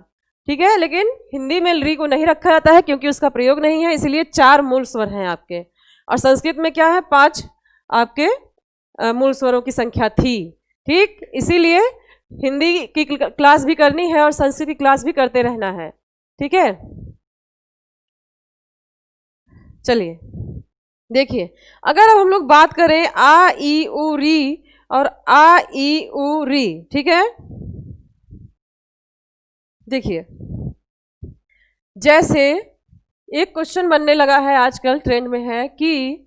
ठीक है, लेकिन हिंदी में री को नहीं रखा जाता है क्योंकि उसका प्रयोग नहीं है, इसलिए 4 मूल स्वर हैं आपके। और संस्कृत में क्या है? 5 आपके मूल स्वरों की संख्या थी, ठीक। इसीलिए हिंदी की क्लास भी करनी है और संस्कृत की क्लास भी करते रहना है, ठीक है। चलिए देखिए, अगर अब हम लोग बात करें आ, ई, उ, री और आ, ई, उ, री, ठीक है। देखिए जैसे एक क्वेश्चन बनने लगा है आजकल, ट्रेंड में है कि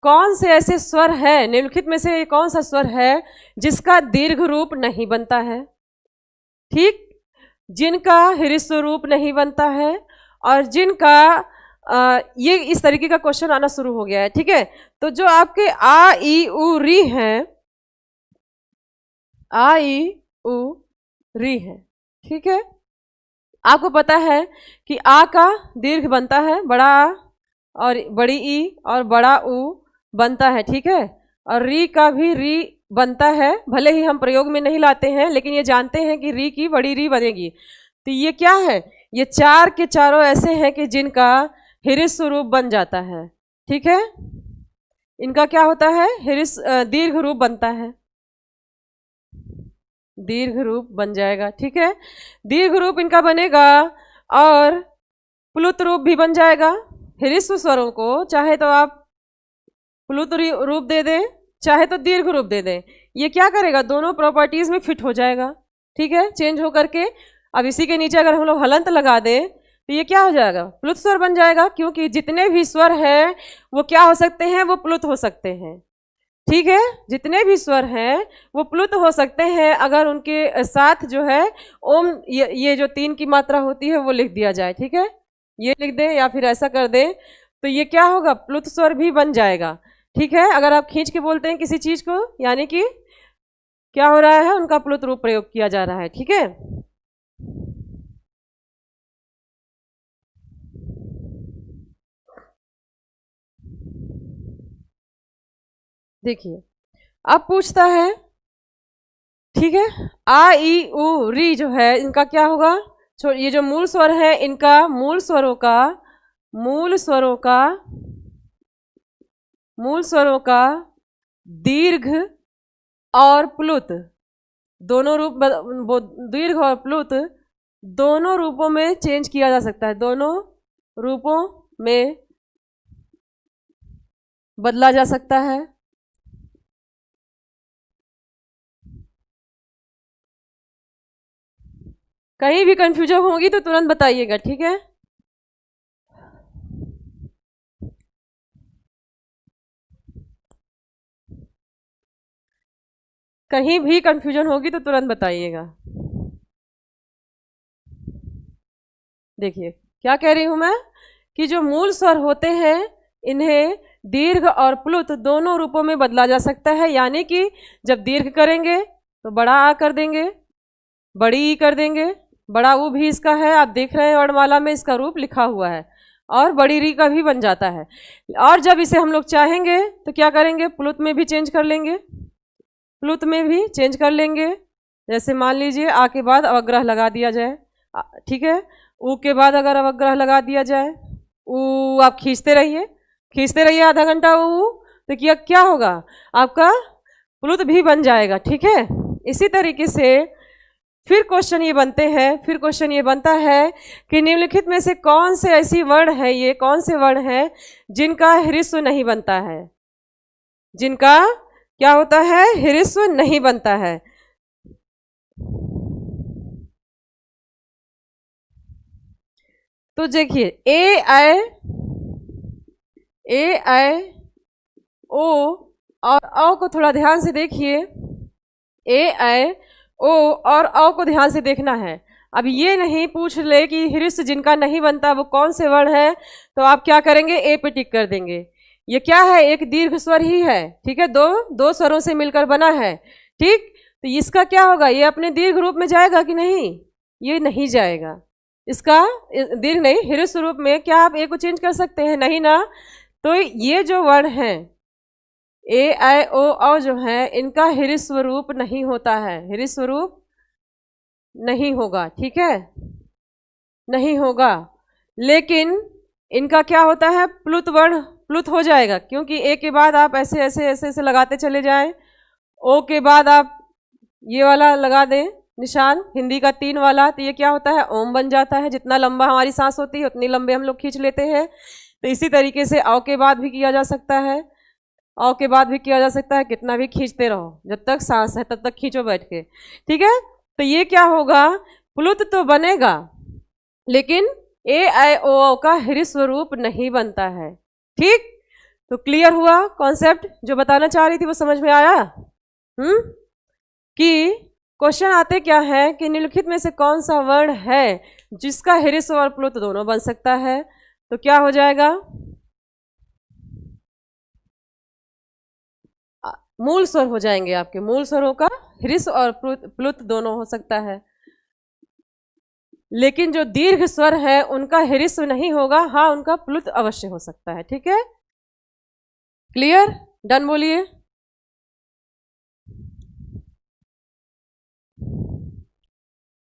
कौन से ऐसे स्वर है, निम्नलिखित में से कौन सा स्वर है जिसका दीर्घ रूप नहीं बनता है, ठीक, जिनका हिरिस्व रूप नहीं बनता है, और जिनका ये इस तरीके का क्वेश्चन आना शुरू हो गया है, ठीक है। तो जो आपके आ, ई, उ, री हैं, आ, ई, उ, री है, ठीक है। आपको पता है कि आ का दीर्घ बनता है बड़ा आ, और बड़ी ई और बड़ा उ बनता है, ठीक है। और री का भी री बनता है, भले ही हम प्रयोग में नहीं लाते हैं, लेकिन ये जानते हैं कि री की बड़ी री बनेगी। तो ये क्या है? ये 4 के चारों ऐसे हैं कि जिनका हिरिस्व रूप बन जाता है, ठीक है। इनका क्या होता है? दीर्घ रूप बनता है, दीर्घ रूप बन जाएगा, ठीक है। दीर्घ रूप इनका बनेगा और प्लुत रूप भी बन जाएगा। हिरिस्व स्वरों को चाहे तो आप प्लुत रूप दे दें, चाहे तो दीर्घ रूप दे दें, ये क्या करेगा? दोनों प्रॉपर्टीज में फिट हो जाएगा, ठीक है, चेंज हो करके। अब इसी के नीचे अगर हम लोग हलंत लगा दें तो ये क्या हो जाएगा, प्लुत स्वर बन जाएगा, क्योंकि जितने भी स्वर हैं वो क्या हो सकते हैं, वो प्लुत हो सकते हैं। ठीक है, जितने भी स्वर हैं वो प्लुत हो सकते हैं अगर उनके साथ जो है ओम, ये जो 3 की मात्रा होती है वो लिख दिया जाए। ठीक है, ये लिख दें या फिर ऐसा कर दें, तो ये क्या होगा, प्लुत स्वर भी बन जाएगा। ठीक है, अगर आप खींच के बोलते हैं किसी चीज को, यानी कि क्या हो रहा है, उनका प्लुत रूप प्रयोग किया जा रहा है। ठीक है, देखिए अब पूछता है, ठीक है, आ ई उ री जो है इनका क्या होगा, ये जो मूल स्वर है इनका मूल स्वरों का दीर्घ और प्लुत दोनों रूप, दीर्घ और प्लुत दोनों रूपों में चेंज किया जा सकता है, दोनों रूपों में बदला जा सकता है। कहीं भी कंफ्यूजन होगी तो तुरंत बताइएगा। ठीक है, कहीं भी कंफ्यूजन होगी तो तुरंत बताइएगा। देखिए क्या कह रही हूं मैं, कि जो मूल स्वर होते हैं इन्हें दीर्घ और प्लुत दोनों रूपों में बदला जा सकता है, यानी कि जब दीर्घ करेंगे तो बड़ा आ कर देंगे, बड़ी ई कर देंगे, बड़ा ऊ भी इसका है, आप देख रहे हैं वर्णमाला में इसका रूप लिखा हुआ है, और बड़ी री का भी बन जाता है। और जब इसे हम लोग चाहेंगे तो क्या करेंगे, प्लुत में भी चेंज कर लेंगे, प्लुत में भी चेंज कर लेंगे। जैसे मान लीजिए आ के बाद अवग्रह लगा दिया जाए, ठीक है, ऊ के बाद अगर अवग्रह लगा दिया जाए, ऊ आप खींचते रहिए आधा घंटा ऊ, तो क्या होगा, आपका प्लुत भी बन जाएगा। ठीक है, इसी तरीके से फिर क्वेश्चन ये बनता है कि निम्नलिखित में से कौन से ऐसी वर्ण है, ये कौन से वर्ण है जिनका ह्रस्व नहीं बनता है, जिनका क्या होता है, ह्रस्व नहीं बनता है। तो देखिए ए आई ओ और औ को थोड़ा ध्यान से देखिए, ए आई ओ और औ को ध्यान से देखना है। अब ये नहीं पूछ ले कि ह्रस्व जिनका नहीं बनता वो कौन से वर्ण है, तो आप क्या करेंगे, ए पे टिक कर देंगे। ये क्या है, एक दीर्घ स्वर ही है। ठीक है, दो स्वरों से मिलकर बना है। ठीक, तो इसका क्या होगा, ये अपने दीर्घ रूप में जाएगा कि नहीं, ये नहीं जाएगा, इसका दीर्घ नहीं, ह्रस्व रूप में क्या आप ए को चेंज कर सकते हैं, नहीं ना। तो ये जो वर्ण है ए आई ओ औ जो है इनका ह्रस्व रूप नहीं होता है, ह्रस्व रूप नहीं होगा। ठीक है, नहीं होगा, लेकिन इनका क्या होता है, प्लुत वर्ण प्लुत हो जाएगा, क्योंकि ए के बाद आप ऐसे ऐसे ऐसे ऐसे लगाते चले जाएं, ओ के बाद आप ये वाला लगा दें निशान, हिंदी का 3 वाला, तो ये क्या होता है, ओम बन जाता है। जितना लंबा हमारी सांस होती है उतनी लंबे हम लोग खींच लेते हैं। तो इसी तरीके से औ के बाद भी किया जा सकता है, औ के बाद भी किया जा सकता है, कितना भी खींचते रहो, जब तक सांस है तब तक खींचो बैठ के। ठीक है, तो ये क्या होगा, प्लुत तो बनेगा लेकिन ए आई ओ औ का ह्रस्व रूप नहीं बनता है। ठीक, तो क्लियर हुआ कॉन्सेप्ट, जो बताना चाह रही थी वो समझ में आया। कि क्वेश्चन आते क्या है कि निम्नलिखित में से कौन सा वर्ण है जिसका ह्रस्व और प्लुत दोनों बन सकता है, तो क्या हो जाएगा, मूल स्वर हो जाएंगे आपके, मूल स्वरों का ह्रस्व और प्लुत दोनों हो सकता है, लेकिन जो दीर्घ स्वर है उनका ह्रस्व नहीं होगा, हाँ उनका प्लुत अवश्य हो सकता है। ठीक है, क्लियर, डन बोलिए।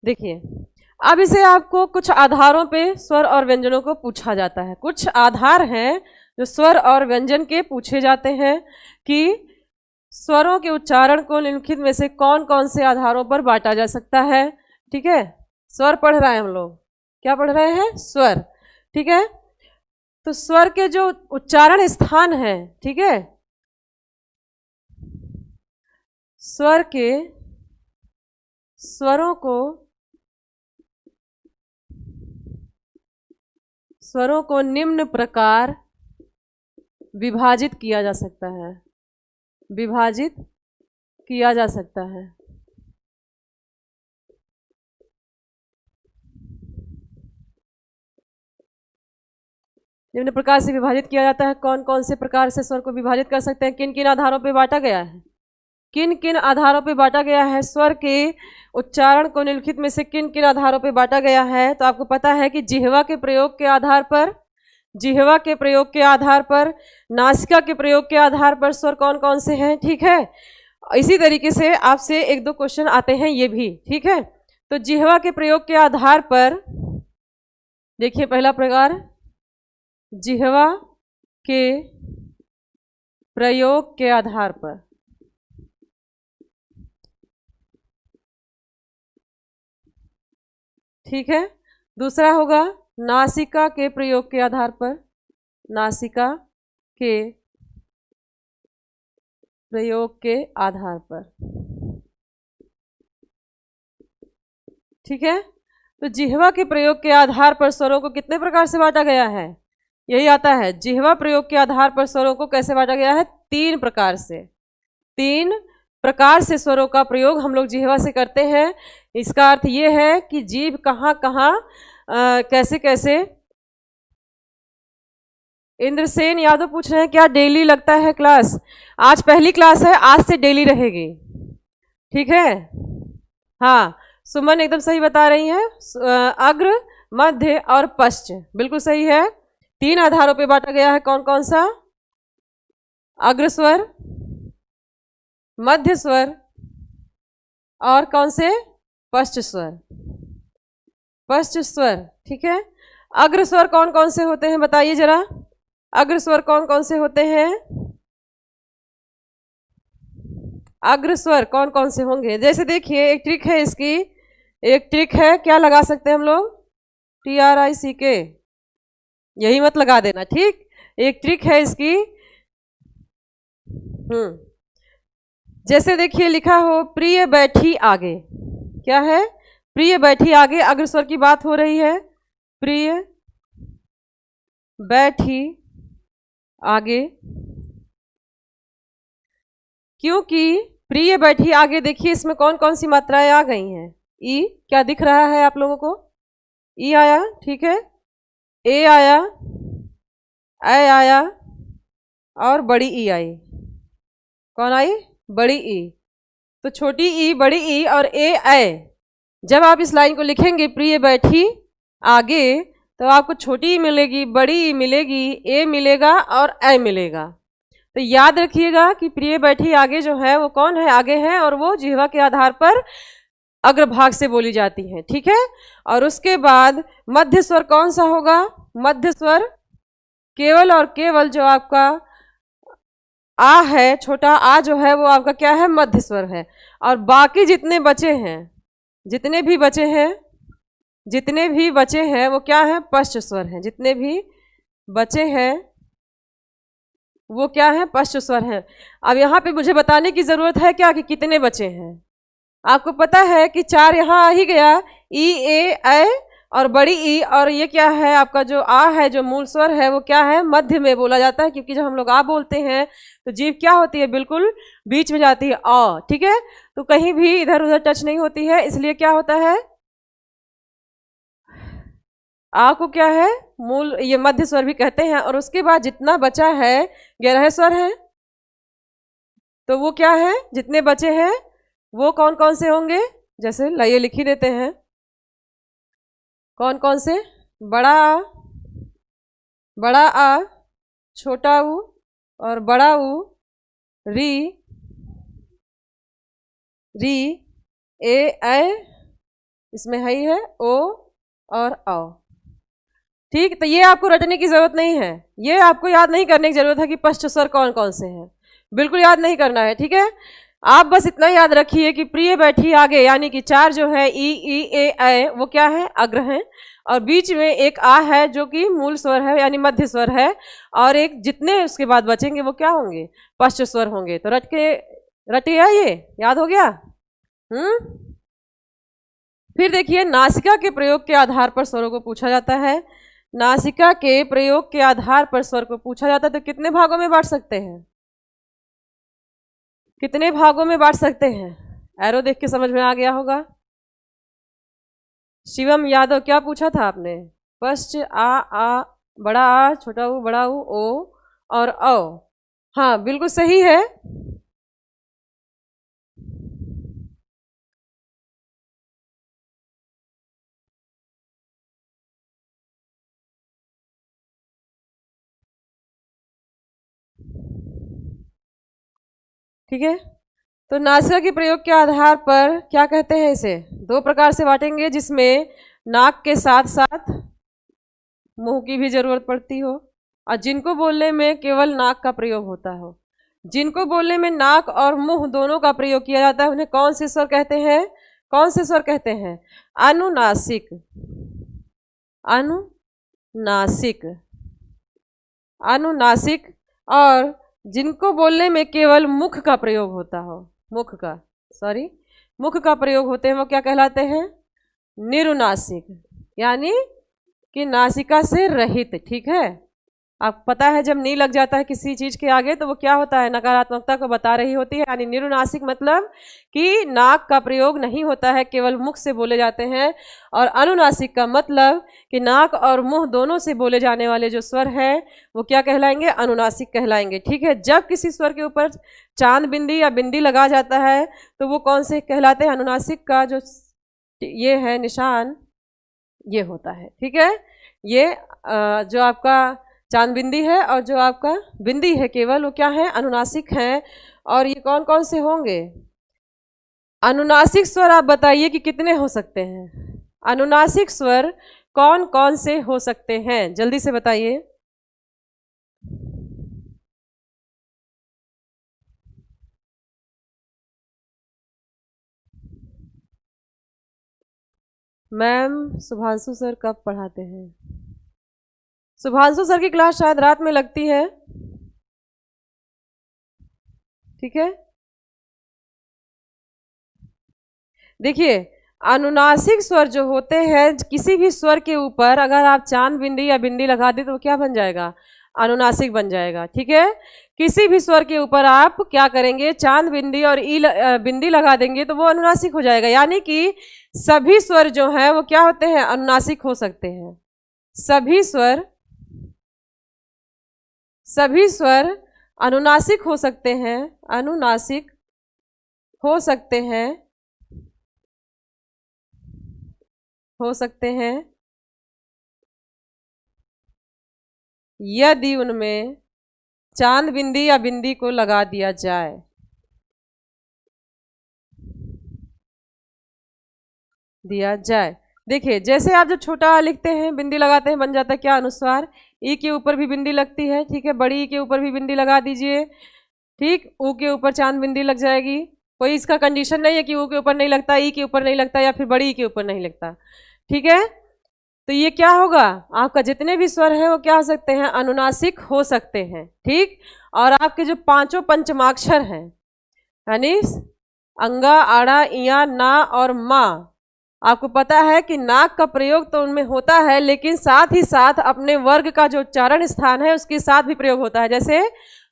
देखिए अब इसे आपको कुछ आधारों पे स्वर और व्यंजनों को पूछा जाता है, कुछ आधार हैं जो स्वर और व्यंजन के पूछे जाते हैं कि स्वरों के उच्चारण को निम्नलिखित में से कौन कौन से आधारों पर बांटा जा सकता है। ठीक है, स्वर पढ़ रहे हैं हम लोग, क्या पढ़ रहे हैं, स्वर। ठीक है, तो स्वर के जो उच्चारण स्थान है, ठीक है, स्वर के स्वरों को स्वरों को निम्न प्रकार विभाजित किया जा सकता है, विभाजित किया जा सकता है। निम्न प्रकार से विभाजित किया जाता है। कौन कौन से प्रकार से स्वर को विभाजित कर सकते हैं, किन किन आधारों पर बांटा गया है, किन किन आधारों पर बांटा गया है, स्वर के उच्चारण को निम्नलिखित में से किन किन आधारों पर बांटा गया है। तो आपको पता है कि जिह्वा के प्रयोग के आधार पर, जिह्वा के प्रयोग के आधार पर, नासिका के प्रयोग के आधार पर स्वर कौन कौन से हैं, ठीक है। इसी तरीके से आपसे एक दो क्वेश्चन आते हैं ये भी, ठीक है। तो जिह्वा के प्रयोग के आधार पर देखिए, पहला प्रकार जिह्वा के प्रयोग के आधार पर, ठीक है। दूसरा होगा नासिका के प्रयोग के आधार पर, नासिका के प्रयोग के आधार पर, ठीक है। तो जिह्वा के प्रयोग के आधार पर स्वरों को कितने प्रकार से बांटा गया है, यही आता है। जिह्वा प्रयोग के आधार पर स्वरों को कैसे बांटा गया है, 3 प्रकार से। 3 प्रकार से स्वरों का प्रयोग हम लोग जिह्वा से करते हैं। इसका अर्थ ये है कि जीभ कहाँ कहाँ कैसे कैसे। इंद्रसेन यादव पूछ रहे हैं क्या डेली लगता है क्लास? आज पहली क्लास है, आज से डेली रहेगी, ठीक है। हाँ, सुमन एकदम सही बता रही है। अग्र, मध्य और पश्च बिल्कुल सही है। 3 आधारों पे बांटा गया है। कौन कौन सा? अग्र स्वर, मध्य स्वर और कौन से? पश्च स्वर, पश्च स्वर, ठीक है। अग्र स्वर कौन कौन से होते हैं बताइए जरा, अग्र स्वर कौन कौन से होते हैं? अग्र स्वर कौन कौन से होंगे? जैसे देखिए, एक ट्रिक है इसकी, एक ट्रिक है, क्या लगा सकते हैं हम लोग? TRICK, यही मत लगा देना, ठीक। एक ट्रिक है इसकी। जैसे देखिए लिखा हो प्रिय बैठी आगे, क्या है? प्रिय बैठी आगे, अग्र स्वर की बात हो रही है। प्रिय बैठी आगे, क्योंकि प्रिय बैठी आगे देखिए इसमें कौन कौन सी मात्राएं आ गई हैं? ई, क्या दिख रहा है आप लोगों को? ई आया, ठीक है, ए आया, ए आया और बड़ी ई आई। कौन आई? बड़ी ई। तो छोटी ई, बड़ी ई और ए। जब आप इस लाइन को लिखेंगे प्रिय बैठी आगे, तो आपको छोटी ई मिलेगी, बड़ी ई मिलेगी, ए मिलेगा और ए मिलेगा। तो याद रखिएगा कि प्रिय बैठी आगे जो है वो कौन है? आगे है, और वो जिह्वा के आधार पर अग्रभाग से बोली जाती है, ठीक है। और उसके बाद मध्य स्वर कौन सा होगा? मध्य स्वर केवल और केवल जो आपका आ है, छोटा आ जो है वो आपका क्या है? मध्य स्वर है। और बाकी जितने बचे हैं, जितने भी बचे हैं, जितने भी बचे हैं वो क्या है? पश्च स्वर हैं। जितने भी बचे हैं वो क्या है? पश्च स्वर हैं। अब यहाँ पे मुझे बताने की जरूरत है क्या कि कितने बचे हैं? आपको पता है कि 4 यहाँ आ ही गया, ई, ए और बड़ी ई, और ये क्या है? आपका जो आ है, जो मूल स्वर है वो क्या है? मध्य में बोला जाता है, क्योंकि जब हम लोग आ बोलते हैं तो जीभ क्या होती है? बिल्कुल बीच में जाती है, आ, ठीक है। तो कहीं भी इधर उधर टच नहीं होती है, इसलिए क्या होता है? आ को क्या है? मूल, ये मध्य स्वर भी कहते हैं। और उसके बाद जितना बचा है 11 स्वर है, तो वो क्या है? जितने बचे हैं वो कौन कौन से होंगे? जैसे लाइए लिख ही देते हैं, कौन कौन से? बड़ा आ, बड़ा आ, छोटा ऊ और बड़ा ऊ, री, री, ए, इसमें है ओ और औ, ठीक। तो ये आपको रटने की जरूरत नहीं है, ये आपको याद नहीं करने की जरूरत है कि पश्च स्वर कौन कौन से हैं, बिल्कुल याद नहीं करना है, ठीक है। आप बस इतना याद रखिए कि प्रिय बैठी आगे, यानी कि 4 जो है ई, ए, वो क्या है? अग्र हैं। और बीच में एक आ है जो कि मूल स्वर है, यानी मध्य स्वर है। और एक जितने उसके बाद बचेंगे वो क्या होंगे? पश्च स्वर होंगे। तो रटिया, ये याद हो गया? फिर देखिए, नासिका के प्रयोग के आधार पर स्वरों को पूछा जाता है। नासिका के प्रयोग के आधार पर स्वर को पूछा जाता है तो कितने भागों में बांट सकते हैं? कितने भागों में बांट सकते हैं? एरो देख के समझ में आ गया होगा। शिवम यादव, क्या पूछा था आपने? फर्स्ट आ बड़ा आ छोटा ऊ बड़ा ऊ ओ और औ। हाँ बिल्कुल सही है। ठीक है, तो नासिका के प्रयोग के आधार पर क्या कहते हैं इसे? दो प्रकार से बांटेंगे, जिसमें नाक के साथ साथ मुंह की भी जरूरत पड़ती हो, और जिनको बोलने में केवल नाक का प्रयोग होता हो। जिनको बोलने में नाक और मुंह दोनों का प्रयोग किया जाता है उन्हें कौन से स्वर कहते हैं? कौन से स्वर कहते हैं? अनुनासिक। अनुनासिक, अनुनासिक। और जिनको बोलने में केवल मुख का प्रयोग होता हो, मुख का प्रयोग होते हैं, वो क्या कहलाते हैं? निरुनासिक, यानी कि नासिका से रहित। ठीक है, आपको पता है जब नी लग जाता है किसी चीज के आगे तो वो क्या होता है? नकारात्मकता को बता रही होती है। यानी निरुनासिक मतलब कि नाक का प्रयोग नहीं होता है, केवल मुख से बोले जाते हैं। और अनुनासिक का मतलब कि नाक और मुंह दोनों से बोले जाने वाले जो स्वर हैं वो क्या कहलाएंगे? अनुनासिक कहलाएंगे। ठीक है, जब किसी स्वर के ऊपर चांद बिंदी या बिंदी लगा जाता है तो वो कौन से कहलाते हैं? अनुनासिक का जो ये है निशान, ये होता है। ठीक है, ये जो आपका चांद बिंदी है और जो आपका बिंदी है केवल, वो क्या है? अनुनासिक हैं। और ये कौन कौन से होंगे? अनुनासिक स्वर आप बताइए कि कितने हो सकते हैं? अनुनासिक स्वर कौन कौन से हो सकते हैं? जल्दी से बताइए। मैम शुभांशु सर कब पढ़ाते हैं? शुभांशु सर की क्लास शायद रात में लगती है। ठीक है, देखिए अनुनासिक स्वर जो होते हैं, किसी भी स्वर के ऊपर अगर आप चांद बिंदी या बिंदी लगा दे तो वो क्या बन जाएगा? अनुनासिक बन जाएगा। ठीक है, किसी भी स्वर के ऊपर आप क्या करेंगे? चांद बिंदी और बिंदी लगा देंगे तो वो अनुनासिक हो जाएगा। यानी कि सभी स्वर जो है वो क्या होते हैं? अनुनासिक हो सकते हैं। सभी स्वर अनुनासिक हो सकते हैं, अनुनासिक हो सकते हैं, यदि उनमें चांद बिंदी या बिंदी को लगा दिया जाए। देखिए जैसे आप जब छोटा आ लिखते हैं बिंदी लगाते हैं, बन जाता है क्या? अनुस्वार। ई के ऊपर भी बिंदी लगती है। ठीक है, बड़ी ई के ऊपर भी बिंदी लगा दीजिए। ठीक, ऊ के ऊपर चांद बिंदी लग जाएगी। कोई इसका कंडीशन नहीं है कि ऊ के ऊपर नहीं लगता, ई के ऊपर नहीं लगता, या फिर बड़ी ई के ऊपर नहीं लगता। ठीक है, तो ये क्या होगा? आपका जितने भी स्वर हैं वो क्या हो सकते हैं? अनुनासिक हो सकते हैं। ठीक, और आपके जो पांचों पंचमाक्षर हैं, यानी अंगा, आड़ा, इया, ना और मा, आपको पता है कि नाक का प्रयोग तो उनमें होता है, लेकिन साथ ही साथ अपने वर्ग का जो उच्चारण स्थान है उसके साथ भी प्रयोग होता है। जैसे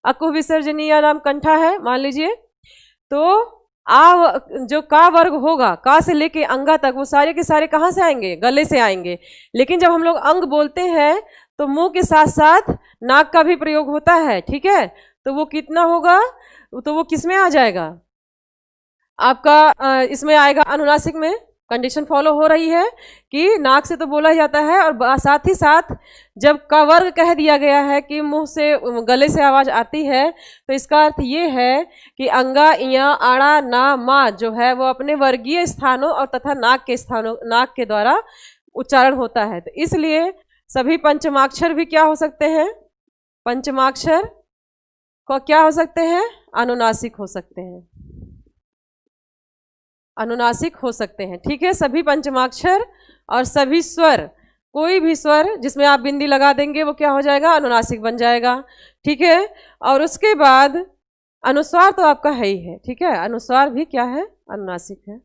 अकु विसर्जनीय नाम कंठा है, मान लीजिए, तो आ जो का वर्ग होगा, का से लेके अंगा तक, वो सारे के सारे कहाँ से आएंगे? गले से आएंगे। लेकिन जब हम लोग अंग बोलते हैं तो मुंह के साथ साथ नाक का भी प्रयोग होता है। ठीक है, तो वो कितना होगा? तो वो किस में आ जाएगा? आपका इसमें आएगा अनुनासिक में। कंडीशन फॉलो हो रही है कि नाक से तो बोला ही जाता है, और साथ ही साथ जब का वर्ग कह दिया गया है कि मुंह से गले से आवाज आती है, तो इसका अर्थ ये है कि अंगा, इया, आड़ा, ना, मा जो है वो अपने वर्गीय स्थानों और तथा नाक के द्वारा उच्चारण होता है। तो इसलिए सभी पंचमाक्षर भी क्या हो सकते हैं? पंचमाक्षर को क्या हो सकते हैं? अनुनासिक हो सकते हैं, अनुनासिक हो सकते हैं। ठीक है, सभी पंचमाक्षर और सभी स्वर, कोई भी स्वर जिसमें आप बिंदी लगा देंगे वो क्या हो जाएगा? अनुनासिक बन जाएगा। ठीक है, और उसके बाद अनुस्वार तो आपका है ही है। ठीक है, अनुस्वार भी क्या है? अनुनासिक है।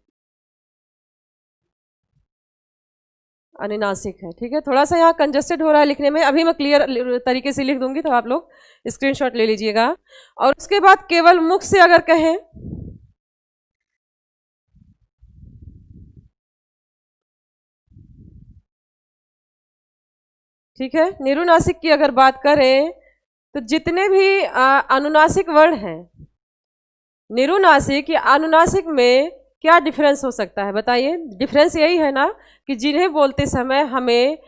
अनुनासिक है। ठीक है, थोड़ा सा यहाँ कंजस्टेड हो रहा है लिखने में, अभी मैं क्लियर तरीके से लिख दूंगी तो आप लोग स्क्रीनशॉट ले लीजिएगा। और उसके बाद केवल मुख से अगर कहें, ठीक है, निरुनासिक की अगर बात करें तो जितने भी अनुनासिक वर्ण हैं, निरुनासिक या अनुनासिक में क्या डिफरेंस हो सकता है बताइए? डिफरेंस यही है ना कि जिन्हें बोलते समय हमें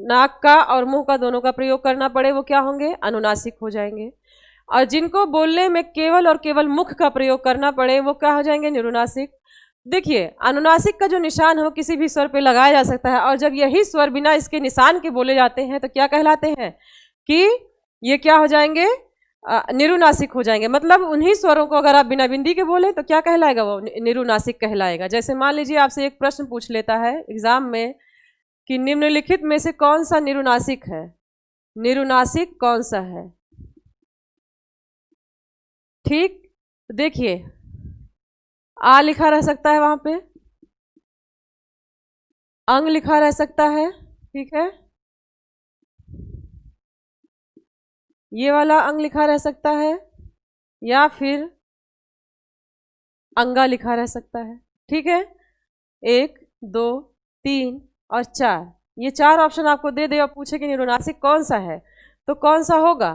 नाक का और मुंह का दोनों का प्रयोग करना पड़े वो क्या होंगे? अनुनासिक हो जाएंगे। और जिनको बोलने में केवल और केवल मुख का प्रयोग करना पड़े वो क्या हो जाएंगे? निरुनासिक। देखिए, अनुनासिक का जो निशान है वो किसी भी स्वर पे लगाया जा सकता है, और जब यही स्वर बिना इसके निशान के बोले जाते हैं तो क्या कहलाते हैं? कि ये क्या हो जाएंगे? निरुनासिक हो जाएंगे। मतलब उन्हीं स्वरों को अगर आप बिना बिंदी के बोले तो क्या कहलाएगा? वो निरुनासिक कहलाएगा। जैसे मान लीजिए आपसे एक प्रश्न पूछ लेता है एग्जाम में कि निम्नलिखित में से कौन सा निरुनासिक है? निरुनासिक कौन सा है? ठीक, देखिए आ लिखा रह सकता है वहां पे, अंग लिखा रह सकता है, ठीक है, ये वाला अंग लिखा रह सकता है, या फिर अंगा लिखा रह सकता है। ठीक है, 1, 2, 3 और 4, ये 4 ऑप्शन आपको दे दे और पूछे कि निरुनासिक कौन सा है, तो कौन सा होगा?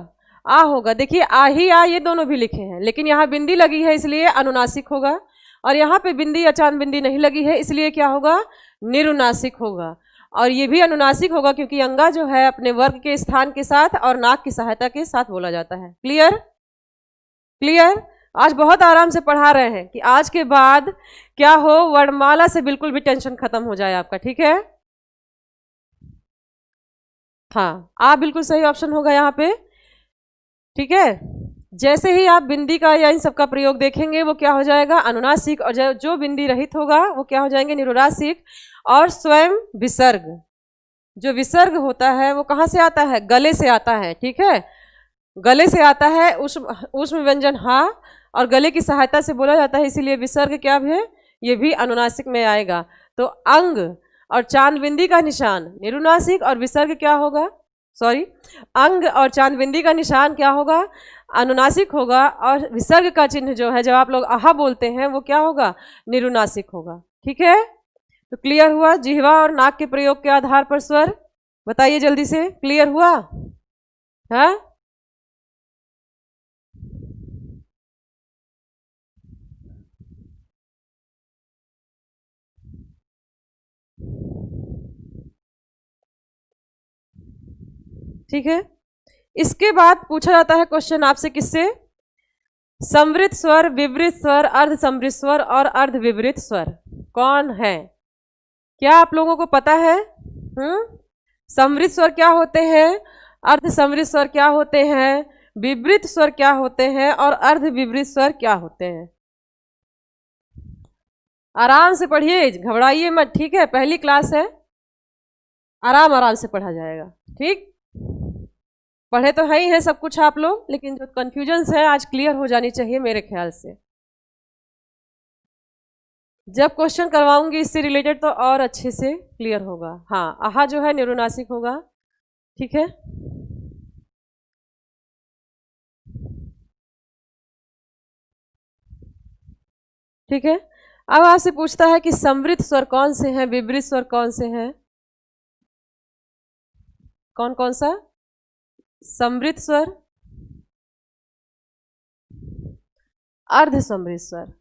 आ होगा। देखिए आ ही आ ये दोनों भी लिखे हैं, लेकिन यहाँ बिंदी लगी है इसलिए अनुनासिक होगा, और यहाँ पे बिंदी या चांद बिंदी नहीं लगी है इसलिए क्या होगा? निरुनासिक होगा। और ये भी अनुनासिक होगा क्योंकि अंगा जो है अपने वर्ग के स्थान के साथ और नाक की सहायता के साथ बोला जाता है। क्लियर? क्लियर? आज बहुत आराम से पढ़ा रहे हैं कि आज के बाद क्या हो, वर्णमाला से बिल्कुल भी टेंशन खत्म हो जाए आपका। ठीक है, हाँ, आप बिल्कुल सही ऑप्शन होगा यहाँ पे। ठीक है, जैसे ही आप बिंदी का या इन सब का प्रयोग देखेंगे वो क्या हो जाएगा? अनुनासिक। और जो बिंदी रहित होगा वो क्या हो जाएंगे? निरुनासिक। और स्वयं विसर्ग, जो विसर्ग होता है वो कहाँ से आता है? गले से आता है। ठीक है, गले से आता है, ऊष्म व्यंजन हा, और गले की सहायता से बोला जाता है, इसीलिए विसर्ग क्या भी है? ये भी अनुनासिक में आएगा। तो अंग और चांद बिंदी का निशान निरुनासिक, और विसर्ग क्या होगा? सॉरी, अंग और चांद बिंदी का निशान क्या होगा? अनुनासिक होगा। और विसर्ग का चिन्ह जो है जब आप लोग आहा बोलते हैं वो क्या होगा? निरुनासिक होगा। ठीक है, तो क्लियर हुआ? जिह्वा और नाक के प्रयोग के आधार पर स्वर बताइए जल्दी से, क्लियर हुआ? हाँ, ठीक है। इसके बाद पूछा जाता है क्वेश्चन आपसे किससे? समवृत स्वर, विवृत स्वर, अर्ध समवृत स्वर और अर्ध विवृत स्वर कौन है? क्या आप लोगों को पता है? समवृत स्वर क्या होते हैं, अर्ध समवृत स्वर क्या होते हैं, विवृत स्वर क्या होते हैं, और अर्ध विवृत स्वर क्या होते हैं? आराम से पढ़िए, घबराइए मत। ठीक है, पहली क्लास है, आराम आराम से पढ़ा जाएगा। ठीक, पढ़े तो है ही है सब कुछ आप लोग, लेकिन जो कंफ्यूजन्स है आज क्लियर हो जानी चाहिए मेरे ख्याल से। जब क्वेश्चन करवाऊंगी इससे रिलेटेड तो और अच्छे से क्लियर होगा। हाँ, आहा जो है निरुनासिक होगा। ठीक है, ठीक है। अब आपसे पूछता है कि समवृत स्वर कौन से हैं, विवृत स्वर कौन से हैं? कौन कौन सा? समवृत स्वर, अर्ध समवृत स्वर,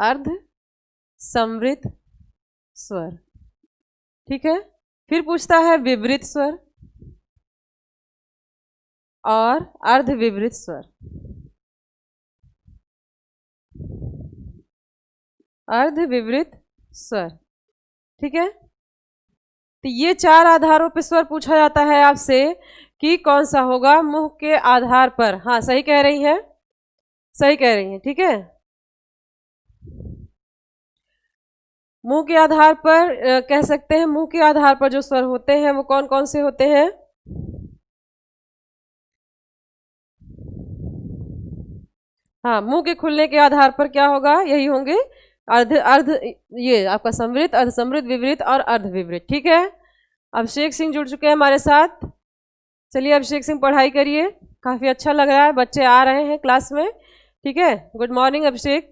अर्ध समवृत स्वर। ठीक है, फिर पूछता है विवृत स्वर और अर्ध विवृत स्वर, अर्ध विवृत स्वर। ठीक है, तो ये 4 आधारों पे स्वर पूछा जाता है आपसे कि कौन सा होगा मुंह के आधार पर। हाँ, सही कह रही है, सही कह रही है। ठीक है, मुंह के आधार पर कह सकते हैं, मुंह के आधार पर जो स्वर होते हैं वो कौन कौन से होते हैं? हाँ, मुंह के खुलने के आधार पर क्या होगा? यही होंगे अर्ध अर्ध, ये आपका समवृत, अर्ध समवृत, विवृत और अर्ध विवृत। ठीक है, अभिषेक सिंह जुड़ चुके हैं हमारे साथ। चलिए अभिषेक सिंह पढ़ाई करिए, काफ़ी अच्छा लग रहा है, बच्चे आ रहे हैं क्लास में। ठीक है, गुड मॉर्निंग अभिषेक।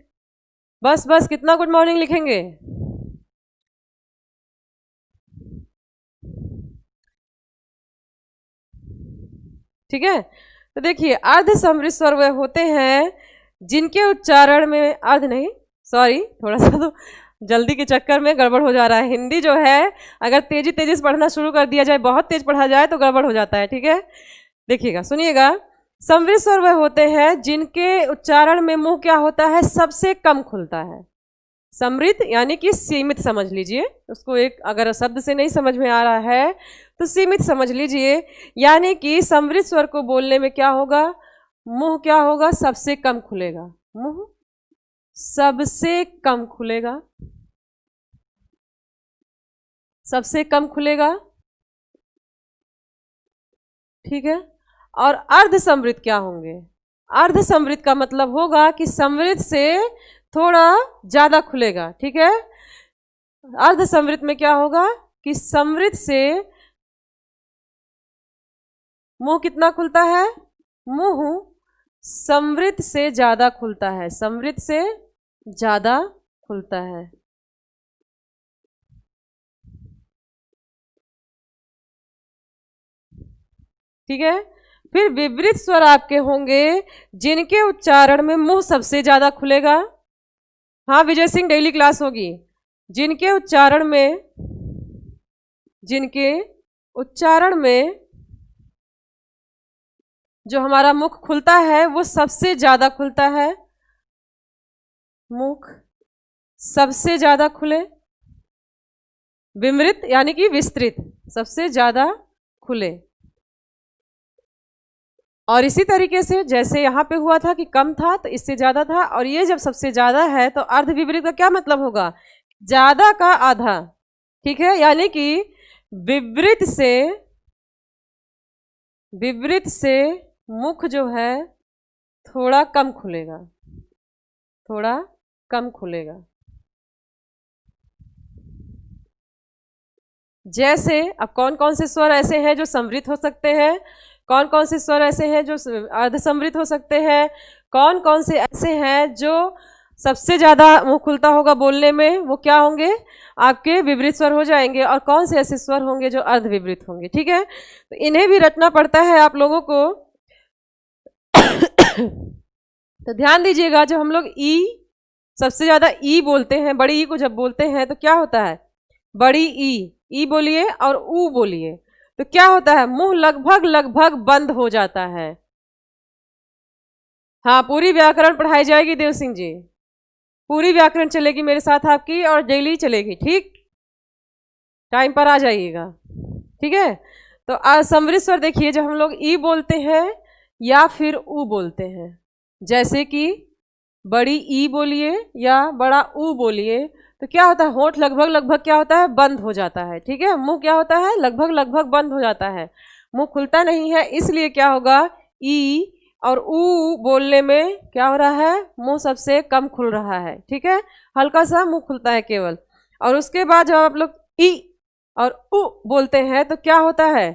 बस बस कितना गुड मॉर्निंग लिखेंगे? ठीक है, तो देखिए अर्ध समृद्ध स्वर वे होते हैं जिनके उच्चारण में अर्ध नहीं, सॉरी थोड़ा सा तो जल्दी के चक्कर में गड़बड़ हो जा रहा है। हिंदी जो है अगर तेजी तेजी से पढ़ना शुरू कर दिया जाए, बहुत तेज पढ़ा जाए तो गड़बड़ हो जाता है। ठीक है, देखिएगा सुनिएगा। समृद्ध स्वर वे होते हैं जिनके उच्चारण में मुंह क्या होता है, सबसे कम खुलता है। समृद्ध यानी कि सीमित समझ लीजिए उसको, एक अगर शब्द से नहीं समझ में आ रहा है तो सीमित समझ लीजिए। यानी कि समृद्ध स्वर को बोलने में क्या होगा, मुंह क्या होगा, सबसे कम खुलेगा। मुंह सबसे कम खुलेगा, सबसे कम खुलेगा। ठीक है, और अर्ध समृद्ध क्या होंगे? अर्ध समृद्ध का मतलब होगा कि समृद्ध से थोड़ा ज्यादा खुलेगा। ठीक है, अर्ध समृद्ध में क्या होगा कि समृद्ध से मुंह कितना खुलता है, मुंह समृद्ध से ज्यादा खुलता है, समृद्ध से ज्यादा खुलता है। ठीक है, फिर विपरीत स्वर आपके होंगे जिनके उच्चारण में मुंह सबसे ज्यादा खुलेगा। हाँ विजय सिंह, डेली क्लास होगी। जिनके उच्चारण में जो हमारा मुख खुलता है वो सबसे ज्यादा खुलता है, मुख सबसे ज्यादा खुले। विमृत यानी कि विस्तृत, सबसे ज्यादा खुले। और इसी तरीके से जैसे यहाँ पे हुआ था कि कम था तो इससे ज्यादा था, और ये जब सबसे ज्यादा है तो अर्ध विपरीत का क्या मतलब होगा, ज्यादा का आधा। ठीक है, यानी कि विपरीत से मुख जो है थोड़ा कम खुलेगा, थोड़ा कम खुलेगा। जैसे अब कौन कौन से स्वर ऐसे हैं जो समृद्ध हो सकते हैं, कौन कौन से स्वर ऐसे हैं जो अर्ध समृद्ध हो सकते हैं, कौन कौन से ऐसे हैं जो सबसे ज्यादा मुंह खुलता होगा बोलने में, वो क्या होंगे, आपके विपरीत स्वर हो जाएंगे। और कौन से ऐसे स्वर होंगे जो अर्ध विपरीत होंगे। ठीक है, तो इन्हें भी रटना पड़ता है आप लोगों को। तो ध्यान दीजिएगा, जब हम लोग ई सबसे ज्यादा ई बोलते हैं, बड़ी ई को जब बोलते हैं तो क्या होता है, बड़ी ई बोलिए और ऊ बोलिए तो क्या होता है, मुंह लगभग बंद हो जाता है। हाँ पूरी व्याकरण पढ़ाई जाएगी देव सिंह जी, पूरी व्याकरण चलेगी मेरे साथ आपकी और डेली चलेगी। ठीक, टाइम पर आ जाइएगा। ठीक है, तो समृद्ध स्वर देखिए जब हम लोग ई बोलते हैं या फिर ऊ बोलते हैं, जैसे कि बड़ी ई बोलिए या बड़ा ऊ बोलिए तो क्या होता है, होंठ लगभग क्या होता है, बंद हो जाता है। ठीक है, मुंह क्या होता है, लगभग बंद हो जाता है, मुंह खुलता नहीं है। इसलिए क्या होगा, ई और ऊ बोलने में क्या हो रहा है, मुंह सबसे कम खुल रहा है। ठीक है, हल्का सा मुंह खुलता है केवल। और उसके बाद जब आप लोग ई और ऊ बोलते हैं तो क्या होता है,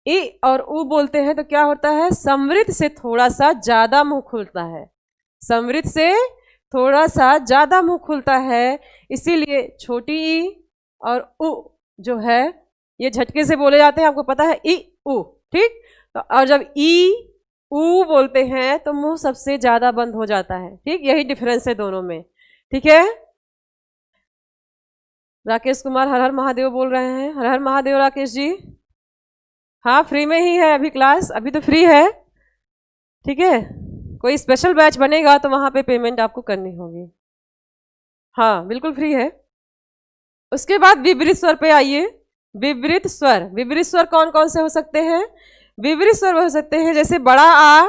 ई और ऊ बोलते हैं तो क्या होता है, समृद्ध से थोड़ा सा ज्यादा मुंह खुलता है, समृद्ध से थोड़ा सा ज्यादा मुंह खुलता है। इसीलिए छोटी ई और उ जो है ये झटके से बोले जाते हैं, आपको पता है, ई उ। ठीक, तो और जब ई ऊ बोलते हैं तो मुंह सबसे ज्यादा बंद हो जाता है। ठीक, यही डिफरेंस है दोनों में। ठीक है, राकेश कुमार हर हर महादेव बोल रहे हैं, हर हर महादेव राकेश जी। हाँ फ्री में ही है अभी क्लास, अभी तो फ्री है। ठीक है, कोई स्पेशल बैच बनेगा तो वहां पे पेमेंट आपको करनी होगी। हाँ बिल्कुल फ्री है। उसके बाद विपरीत स्वर पे आइए। विपरीत स्वर कौन कौन से हो सकते हैं, विपरीत स्वर हो सकते हैं जैसे बड़ा आ,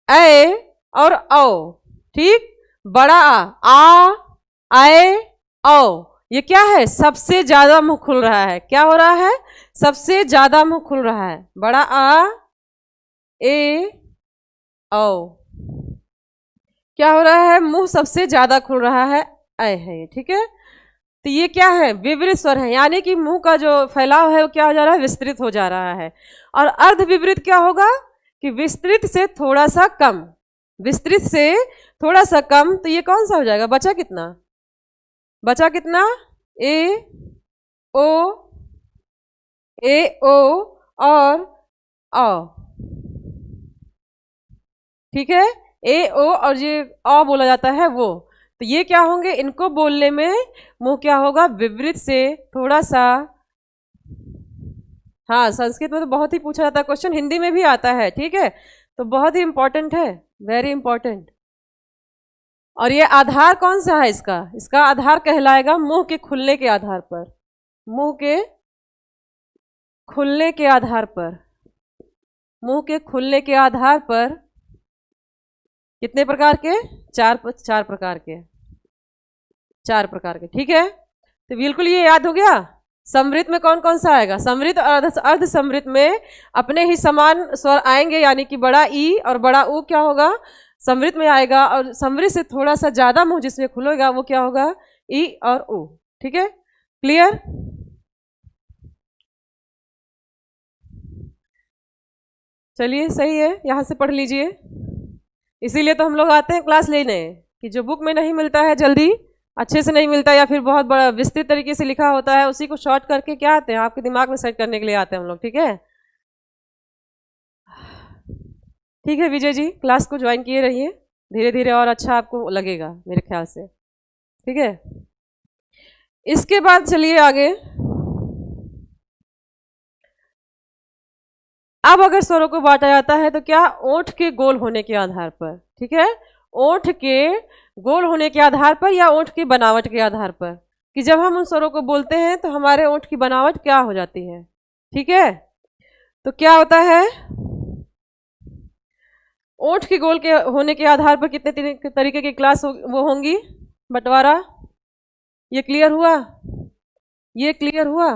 ए और औ। ठीक, बड़ा आ, आए, औ, ये क्या है, सबसे ज्यादा मुंह खुल रहा है। क्या हो रहा है, सबसे ज्यादा मुंह खुल रहा है, बड़ा आ, ए, औ। क्या हो रहा है, मुंह सबसे ज्यादा खुल रहा है, ऐ है। ठीक है, तो ये क्या है, विवृत स्वर है, यानी कि मुंह का जो फैलाव है वो क्या हो जा रहा है, विस्तृत हो जा रहा है। और अर्ध विवृत क्या होगा कि विस्तृत से थोड़ा सा कम, विस्तृत से थोड़ा सा कम। तो ये कौन सा हो जाएगा, बचा कितना, बचा कितना, ए ओ, ए ओ और औ, ठीक है, ए ओ और ये औ बोला जाता है वो। तो ये क्या होंगे, इनको बोलने में मुंह क्या होगा, विवृत से थोड़ा सा, हाँ संस्कृत में तो बहुत ही पूछा जाता है क्वेश्चन, हिंदी में भी आता है, ठीक है, तो बहुत ही इंपॉर्टेंट है, वेरी इंपॉर्टेंट। और ये आधार कौन सा है इसका, इसका आधार कहलाएगा मुंह के खुलने के आधार पर, मुंह के खुलने के आधार पर, मुंह के खुलने के आधार पर कितने प्रकार के, चार प्रकार के, चार प्रकार के, ठीक है। तो बिल्कुल ये याद हो गया। समृत में कौन कौन सा आएगा, समृत और अर्ध समृत में अपने ही समान स्वर आएंगे, यानी कि बड़ा ई और बड़ा ऊ क्या होगा, समृत में आएगा, और समृत से थोड़ा सा ज्यादा मुंह जिसमें खुलेगा वो क्या होगा, ई और ऊ, ठीक है, क्लियर। चलिए सही है, यहां से पढ़ लीजिए। इसीलिए तो हम लोग आते हैं क्लास लेने, कि जो बुक में नहीं मिलता है जल्दी अच्छे से नहीं मिलता, या फिर बहुत बड़ा विस्तृत तरीके से लिखा होता है, उसी को शॉर्ट करके क्या आते हैं, आपके दिमाग में सेट करने के लिए आते हैं हम लोग, ठीक है। ठीक है विजय जी, क्लास को ज्वाइन किए रहिए, धीरे धीरे और अच्छा आपको लगेगा मेरे ख्याल से, ठीक है। इसके बाद चलिए आगे। अब अगर स्वरों को बांटा जाता है तो क्या, ओंठ के गोल होने के आधार पर, ठीक है, ओंठ के गोल होने के आधार पर या ओंठ की बनावट के आधार पर, कि जब हम उन स्वरों को बोलते हैं तो हमारे ओंठ की बनावट क्या हो जाती है, ठीक है। तो क्या होता है, ओंठ के गोल के होने के आधार पर कितने तरीके की क्लास वो होंगी, बंटवारा, ये क्लियर हुआ, ये क्लियर हुआ।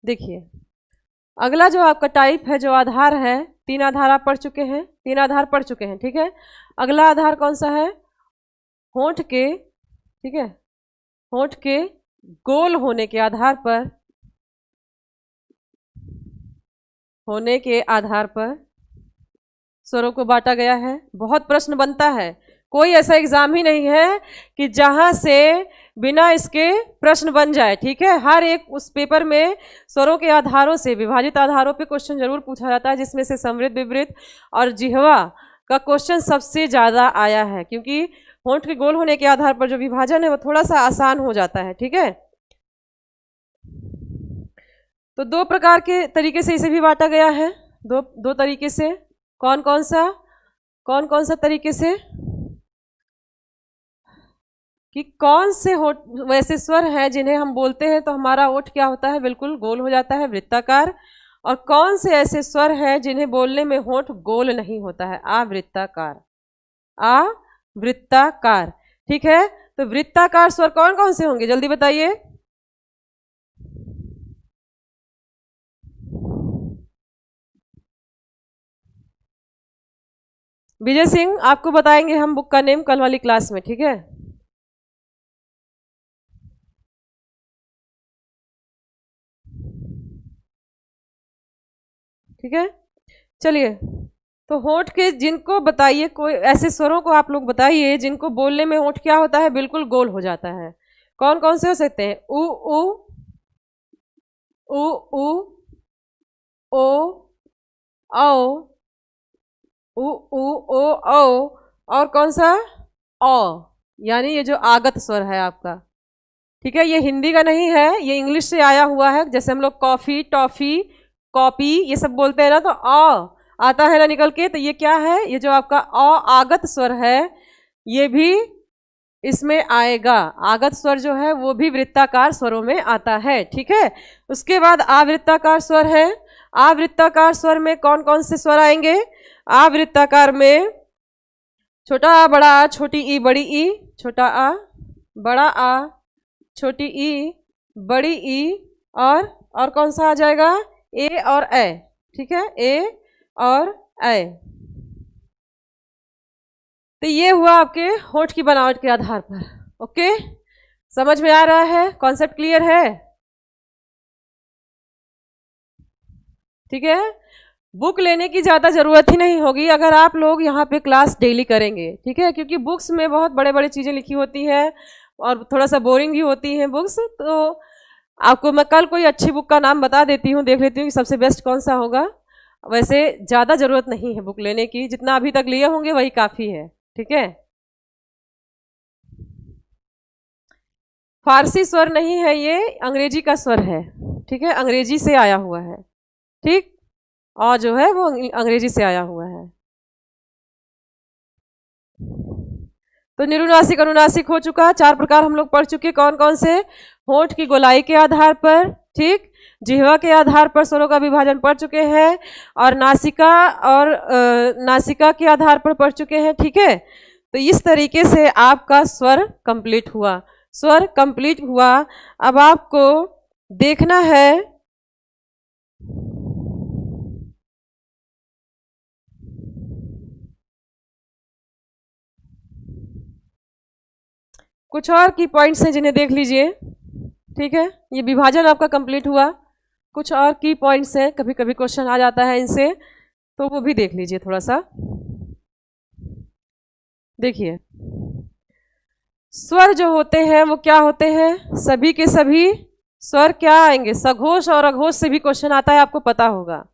देखिए अगला जो आपका टाइप है, जो आधार है, तीन आधार आप पढ़ चुके हैं, तीन आधार पढ़ चुके हैं, ठीक है। अगला आधार कौन सा है, होंठ के, ठीक है, होंठ के गोल होने के आधार पर, होने के आधार पर स्वरों को बांटा गया है। बहुत प्रश्न बनता है, कोई ऐसा एग्जाम ही नहीं है कि जहां से बिना इसके प्रश्न बन जाए, ठीक है। हर एक उस पेपर में स्वरों के आधारों से, विभाजित आधारों पे क्वेश्चन जरूर पूछा जाता है, जिसमें से समृत, विवृत और जिह्वा का क्वेश्चन सबसे ज्यादा आया है, क्योंकि होंठ के गोल होने के आधार पर जो विभाजन है वो थोड़ा सा आसान हो जाता है, ठीक है। तो दो प्रकार के तरीके से इसे भी बांटा गया है, दो तरीके से, कौन कौन सा तरीके से, कि कौन से होठ वैसे स्वर हैं जिन्हें हम बोलते हैं तो हमारा ओठ क्या होता है, बिल्कुल गोल हो जाता है, वृत्ताकार, और कौन से ऐसे स्वर हैं जिन्हें बोलने में होठ गोल नहीं होता है, आवृत्ताकार, आवृत्ताकार, ठीक है। तो वृत्ताकार स्वर कौन कौन से होंगे, जल्दी बताइए। विजय सिंह आपको बताएंगे हम बुक का नेम कल वाली क्लास में, ठीक है। ठीक है, चलिए। तो होंठ के जिनको बताइए, कोई ऐसे स्वरों को आप लोग बताइए जिनको बोलने में होंठ क्या होता है, बिल्कुल गोल हो जाता है। कौन कौन से हो सकते हैं, उ उ, उ उ, ओ औ, उ उ ओ औ, और कौन सा, औ, यानी ये जो आगत स्वर है आपका, ठीक है। ये हिंदी का नहीं है, ये इंग्लिश से आया हुआ है। जैसे हम लोग कॉफी, टॉफी, कॉपी ये सब बोलते हैं ना, तो अ आता है ना निकल के, तो ये क्या है, ये जो आपका अ आगत स्वर है, ये भी इसमें आएगा। आगत स्वर जो है वो भी वृत्ताकार स्वरों में आता है, ठीक है। उसके बाद आवृत्ताकार स्वर है। आवृत्ताकार स्वर में कौन कौन से स्वर आएंगे, आवृत्ताकार में छोटा आ बड़ा आ, छोटी ई बड़ी ई, छोटा आ बड़ा आ, छोटी ई बड़ी ई, और कौन सा आ जाएगा, ए और ए, ठीक है, ए और ऐ। तो ये हुआ आपके होंठ की बनावट के आधार पर। ओके, समझ में आ रहा है? कॉन्सेप्ट क्लियर है? ठीक है, बुक लेने की ज़्यादा ज़रूरत ही नहीं होगी अगर आप लोग यहाँ पे क्लास डेली करेंगे। ठीक है, क्योंकि बुक्स में बहुत बड़े बड़े चीज़ें लिखी होती है और थोड़ा सा बोरिंग भी होती हैं बुक्स। तो आपको मैं कल कोई अच्छी बुक का नाम बता देती हूँ, देख लेती हूँ कि सबसे बेस्ट कौन सा होगा। वैसे ज़्यादा ज़रूरत नहीं है बुक लेने की, जितना अभी तक लिए होंगे वही काफ़ी है। ठीक है, फारसी स्वर नहीं है, ये अंग्रेजी का स्वर है। ठीक है, अंग्रेजी से आया हुआ है। ठीक, और जो है वो अंग्रेजी से आया हुआ है। तो निरुनासिक अनुनासिक हो चुका, 4 प्रकार हम लोग पढ़ चुके। कौन कौन से? होंठ की गोलाई के आधार पर, ठीक, जिह्वा के आधार पर स्वरों का विभाजन पढ़ चुके हैं, और नासिका और नासिका के आधार पर पढ़ चुके हैं। ठीक है, तो इस तरीके से आपका स्वर कंप्लीट हुआ। स्वर कंप्लीट हुआ। अब आपको देखना है कुछ और की पॉइंट्स हैं जिन्हें देख लीजिए। ठीक है, ये विभाजन आपका कंप्लीट हुआ। कुछ और की पॉइंट्स हैं, कभी कभी क्वेश्चन आ जाता है इनसे, तो वो भी देख लीजिए थोड़ा सा। देखिए, स्वर जो होते हैं वो क्या होते हैं? सभी के सभी स्वर क्या आएंगे? सघोष और अघोष से भी क्वेश्चन आता है, आपको पता होगा।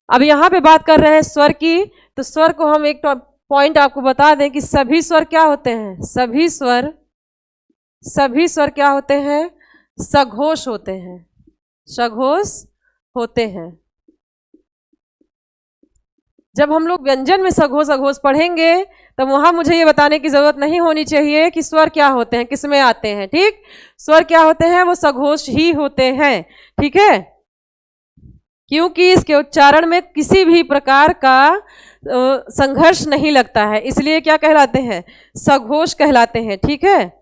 अब यहाँ पे बात कर रहे हैं स्वर की, तो स्वर को हम एक पॉइंट आपको बता दें कि सभी स्वर क्या होते हैं? सभी स्वर क्या होते हैं? सघोष होते हैं, सघोष होते हैं। जब हम लोग व्यंजन में सघोष अघोष पढ़ेंगे तब वहां मुझे ये बताने की जरूरत नहीं होनी चाहिए कि स्वर क्या होते हैं, किसमें आते हैं। ठीक, स्वर क्या होते हैं? वो सघोष ही होते हैं। ठीक है, क्योंकि इसके उच्चारण में किसी भी प्रकार का संघर्ष नहीं लगता है, इसलिए क्या कहलाते हैं? सघोष कहलाते हैं। ठीक है,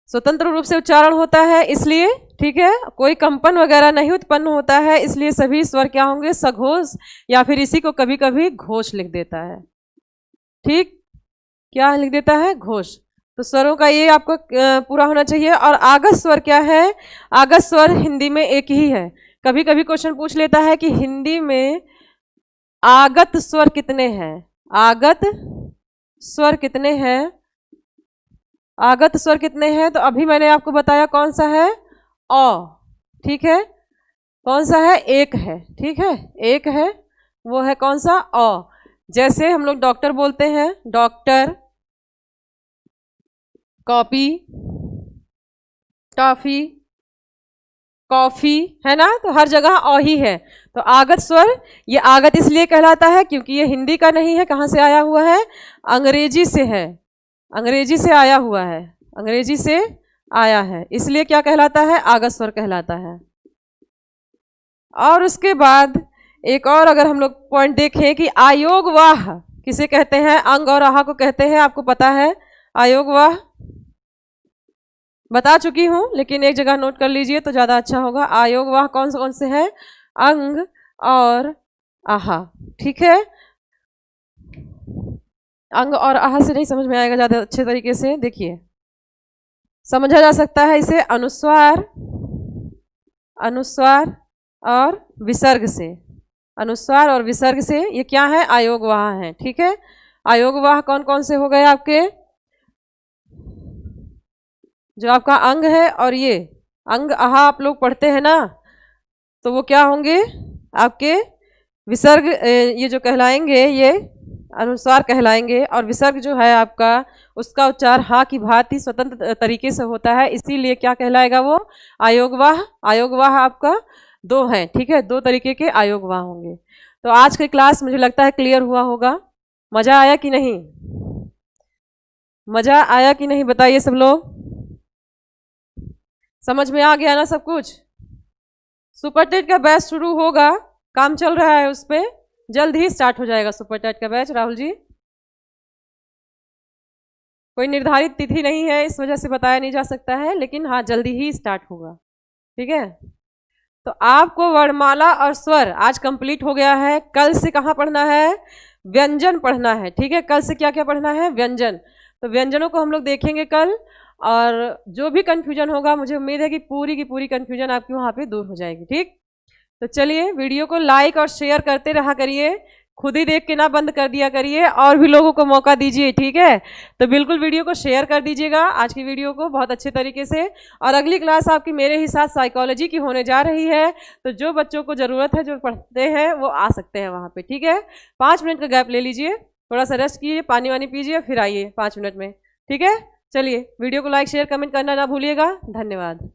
स्वतंत्र रूप से उच्चारण होता है इसलिए, ठीक है, कोई कंपन वगैरह नहीं उत्पन्न होता है, इसलिए सभी स्वर क्या होंगे? सघोष, या फिर इसी को कभी कभी घोष लिख देता है। ठीक, क्या लिख देता है? घोष। तो स्वरों का ये आपको पूरा होना चाहिए। और आगत स्वर क्या है? आगत स्वर हिंदी में एक ही है। कभी कभी क्वेश्चन पूछ लेता है कि हिंदी में आगत स्वर कितने हैं? आगत स्वर कितने हैं? आगत स्वर कितने हैं? तो अभी मैंने आपको बताया कौन सा है? अ। ठीक है, कौन सा है? एक है। ठीक है, एक है, वो है कौन सा? अ। जैसे हम लोग डॉक्टर बोलते हैं, डॉक्टर, कॉपी, टॉफी, कॉफी, है ना? तो हर जगह अ ही है। तो आगत स्वर, ये आगत इसलिए कहलाता है क्योंकि ये हिंदी का नहीं है। कहाँ से आया हुआ है? अंग्रेजी से है, अंग्रेजी से आया हुआ है, अंग्रेजी से आया है, इसलिए क्या कहलाता है? आगत स्वर कहलाता है। और उसके बाद एक और अगर हम लोग पॉइंट देखें कि आयोगवाह किसे कहते हैं? अंग और आहा को कहते हैं, आपको पता है। आयोगवाह बता चुकी हूं, लेकिन एक जगह नोट कर लीजिए तो ज्यादा अच्छा होगा। आयोगवाह कौन से है? अंग और आहा। ठीक है, अंग और आहा से नहीं समझ में आएगा ज्यादा अच्छे तरीके से। देखिए, समझा जा सकता है इसे अनुस्वार, अनुस्वार और विसर्ग से, अनुस्वार और विसर्ग से। ये क्या है? आयोगवाह है। ठीक है, आयोगवाह कौन कौन से हो गए आपके? जो आपका अंग है, और ये अंग आहा आप लोग पढ़ते हैं ना, तो वो क्या होंगे आपके? विसर्ग, ये जो कहलाएंगे ये अनुस्वार कहलाएंगे। और विसर्ग जो है आपका, उसका उच्चार हा की भांति स्वतंत्र तरीके से होता है, इसीलिए क्या कहलाएगा वो? आयोगवाह। आयोगवाह आपका दो हैं। ठीक है, दो तरीके के आयोगवाह होंगे। तो आज की क्लास मुझे लगता है क्लियर हुआ होगा। मजा आया कि नहीं? मजा आया कि नहीं बताइए सब लोग। समझ में आ गया ना सब कुछ? सुपर टेट का बैच शुरू होगा, काम चल रहा है उस पर, जल्द ही स्टार्ट हो जाएगा सुपर टेट का बैच। राहुल जी, कोई निर्धारित तिथि नहीं है, इस वजह से बताया नहीं जा सकता है, लेकिन हाँ जल्दी ही स्टार्ट होगा। ठीक है, तो आपको वर्णमाला और स्वर आज कंप्लीट हो गया है। कल से कहाँ पढ़ना है? व्यंजन पढ़ना है। ठीक है, कल से क्या क्या पढ़ना है? व्यंजन। तो व्यंजनों को हम लोग देखेंगे कल, और जो भी कंफ्यूजन होगा मुझे उम्मीद है कि पूरी की पूरी कंफ्यूजन आपकी वहाँ पे दूर हो जाएगी। ठीक, तो चलिए वीडियो को लाइक और शेयर करते रहा करिए, खुद ही देख के ना बंद कर दिया करिए, और भी लोगों को मौका दीजिए। ठीक है, तो बिल्कुल वीडियो को शेयर कर दीजिएगा आज की वीडियो को बहुत अच्छे तरीके से। और अगली क्लास आपकी मेरे ही साथ साइकोलॉजी की होने जा रही है, तो जो बच्चों को ज़रूरत है, जो पढ़ते हैं, वो आ सकते हैं वहाँ पे। ठीक है, 5 मिनट का गैप ले लीजिए, थोड़ा सा रेस्ट कीजिए, पानी वानी पीजिए, फिर आइए 5 मिनट में। ठीक है, चलिए वीडियो को लाइक शेयर कमेंट करना ना भूलिएगा। धन्यवाद।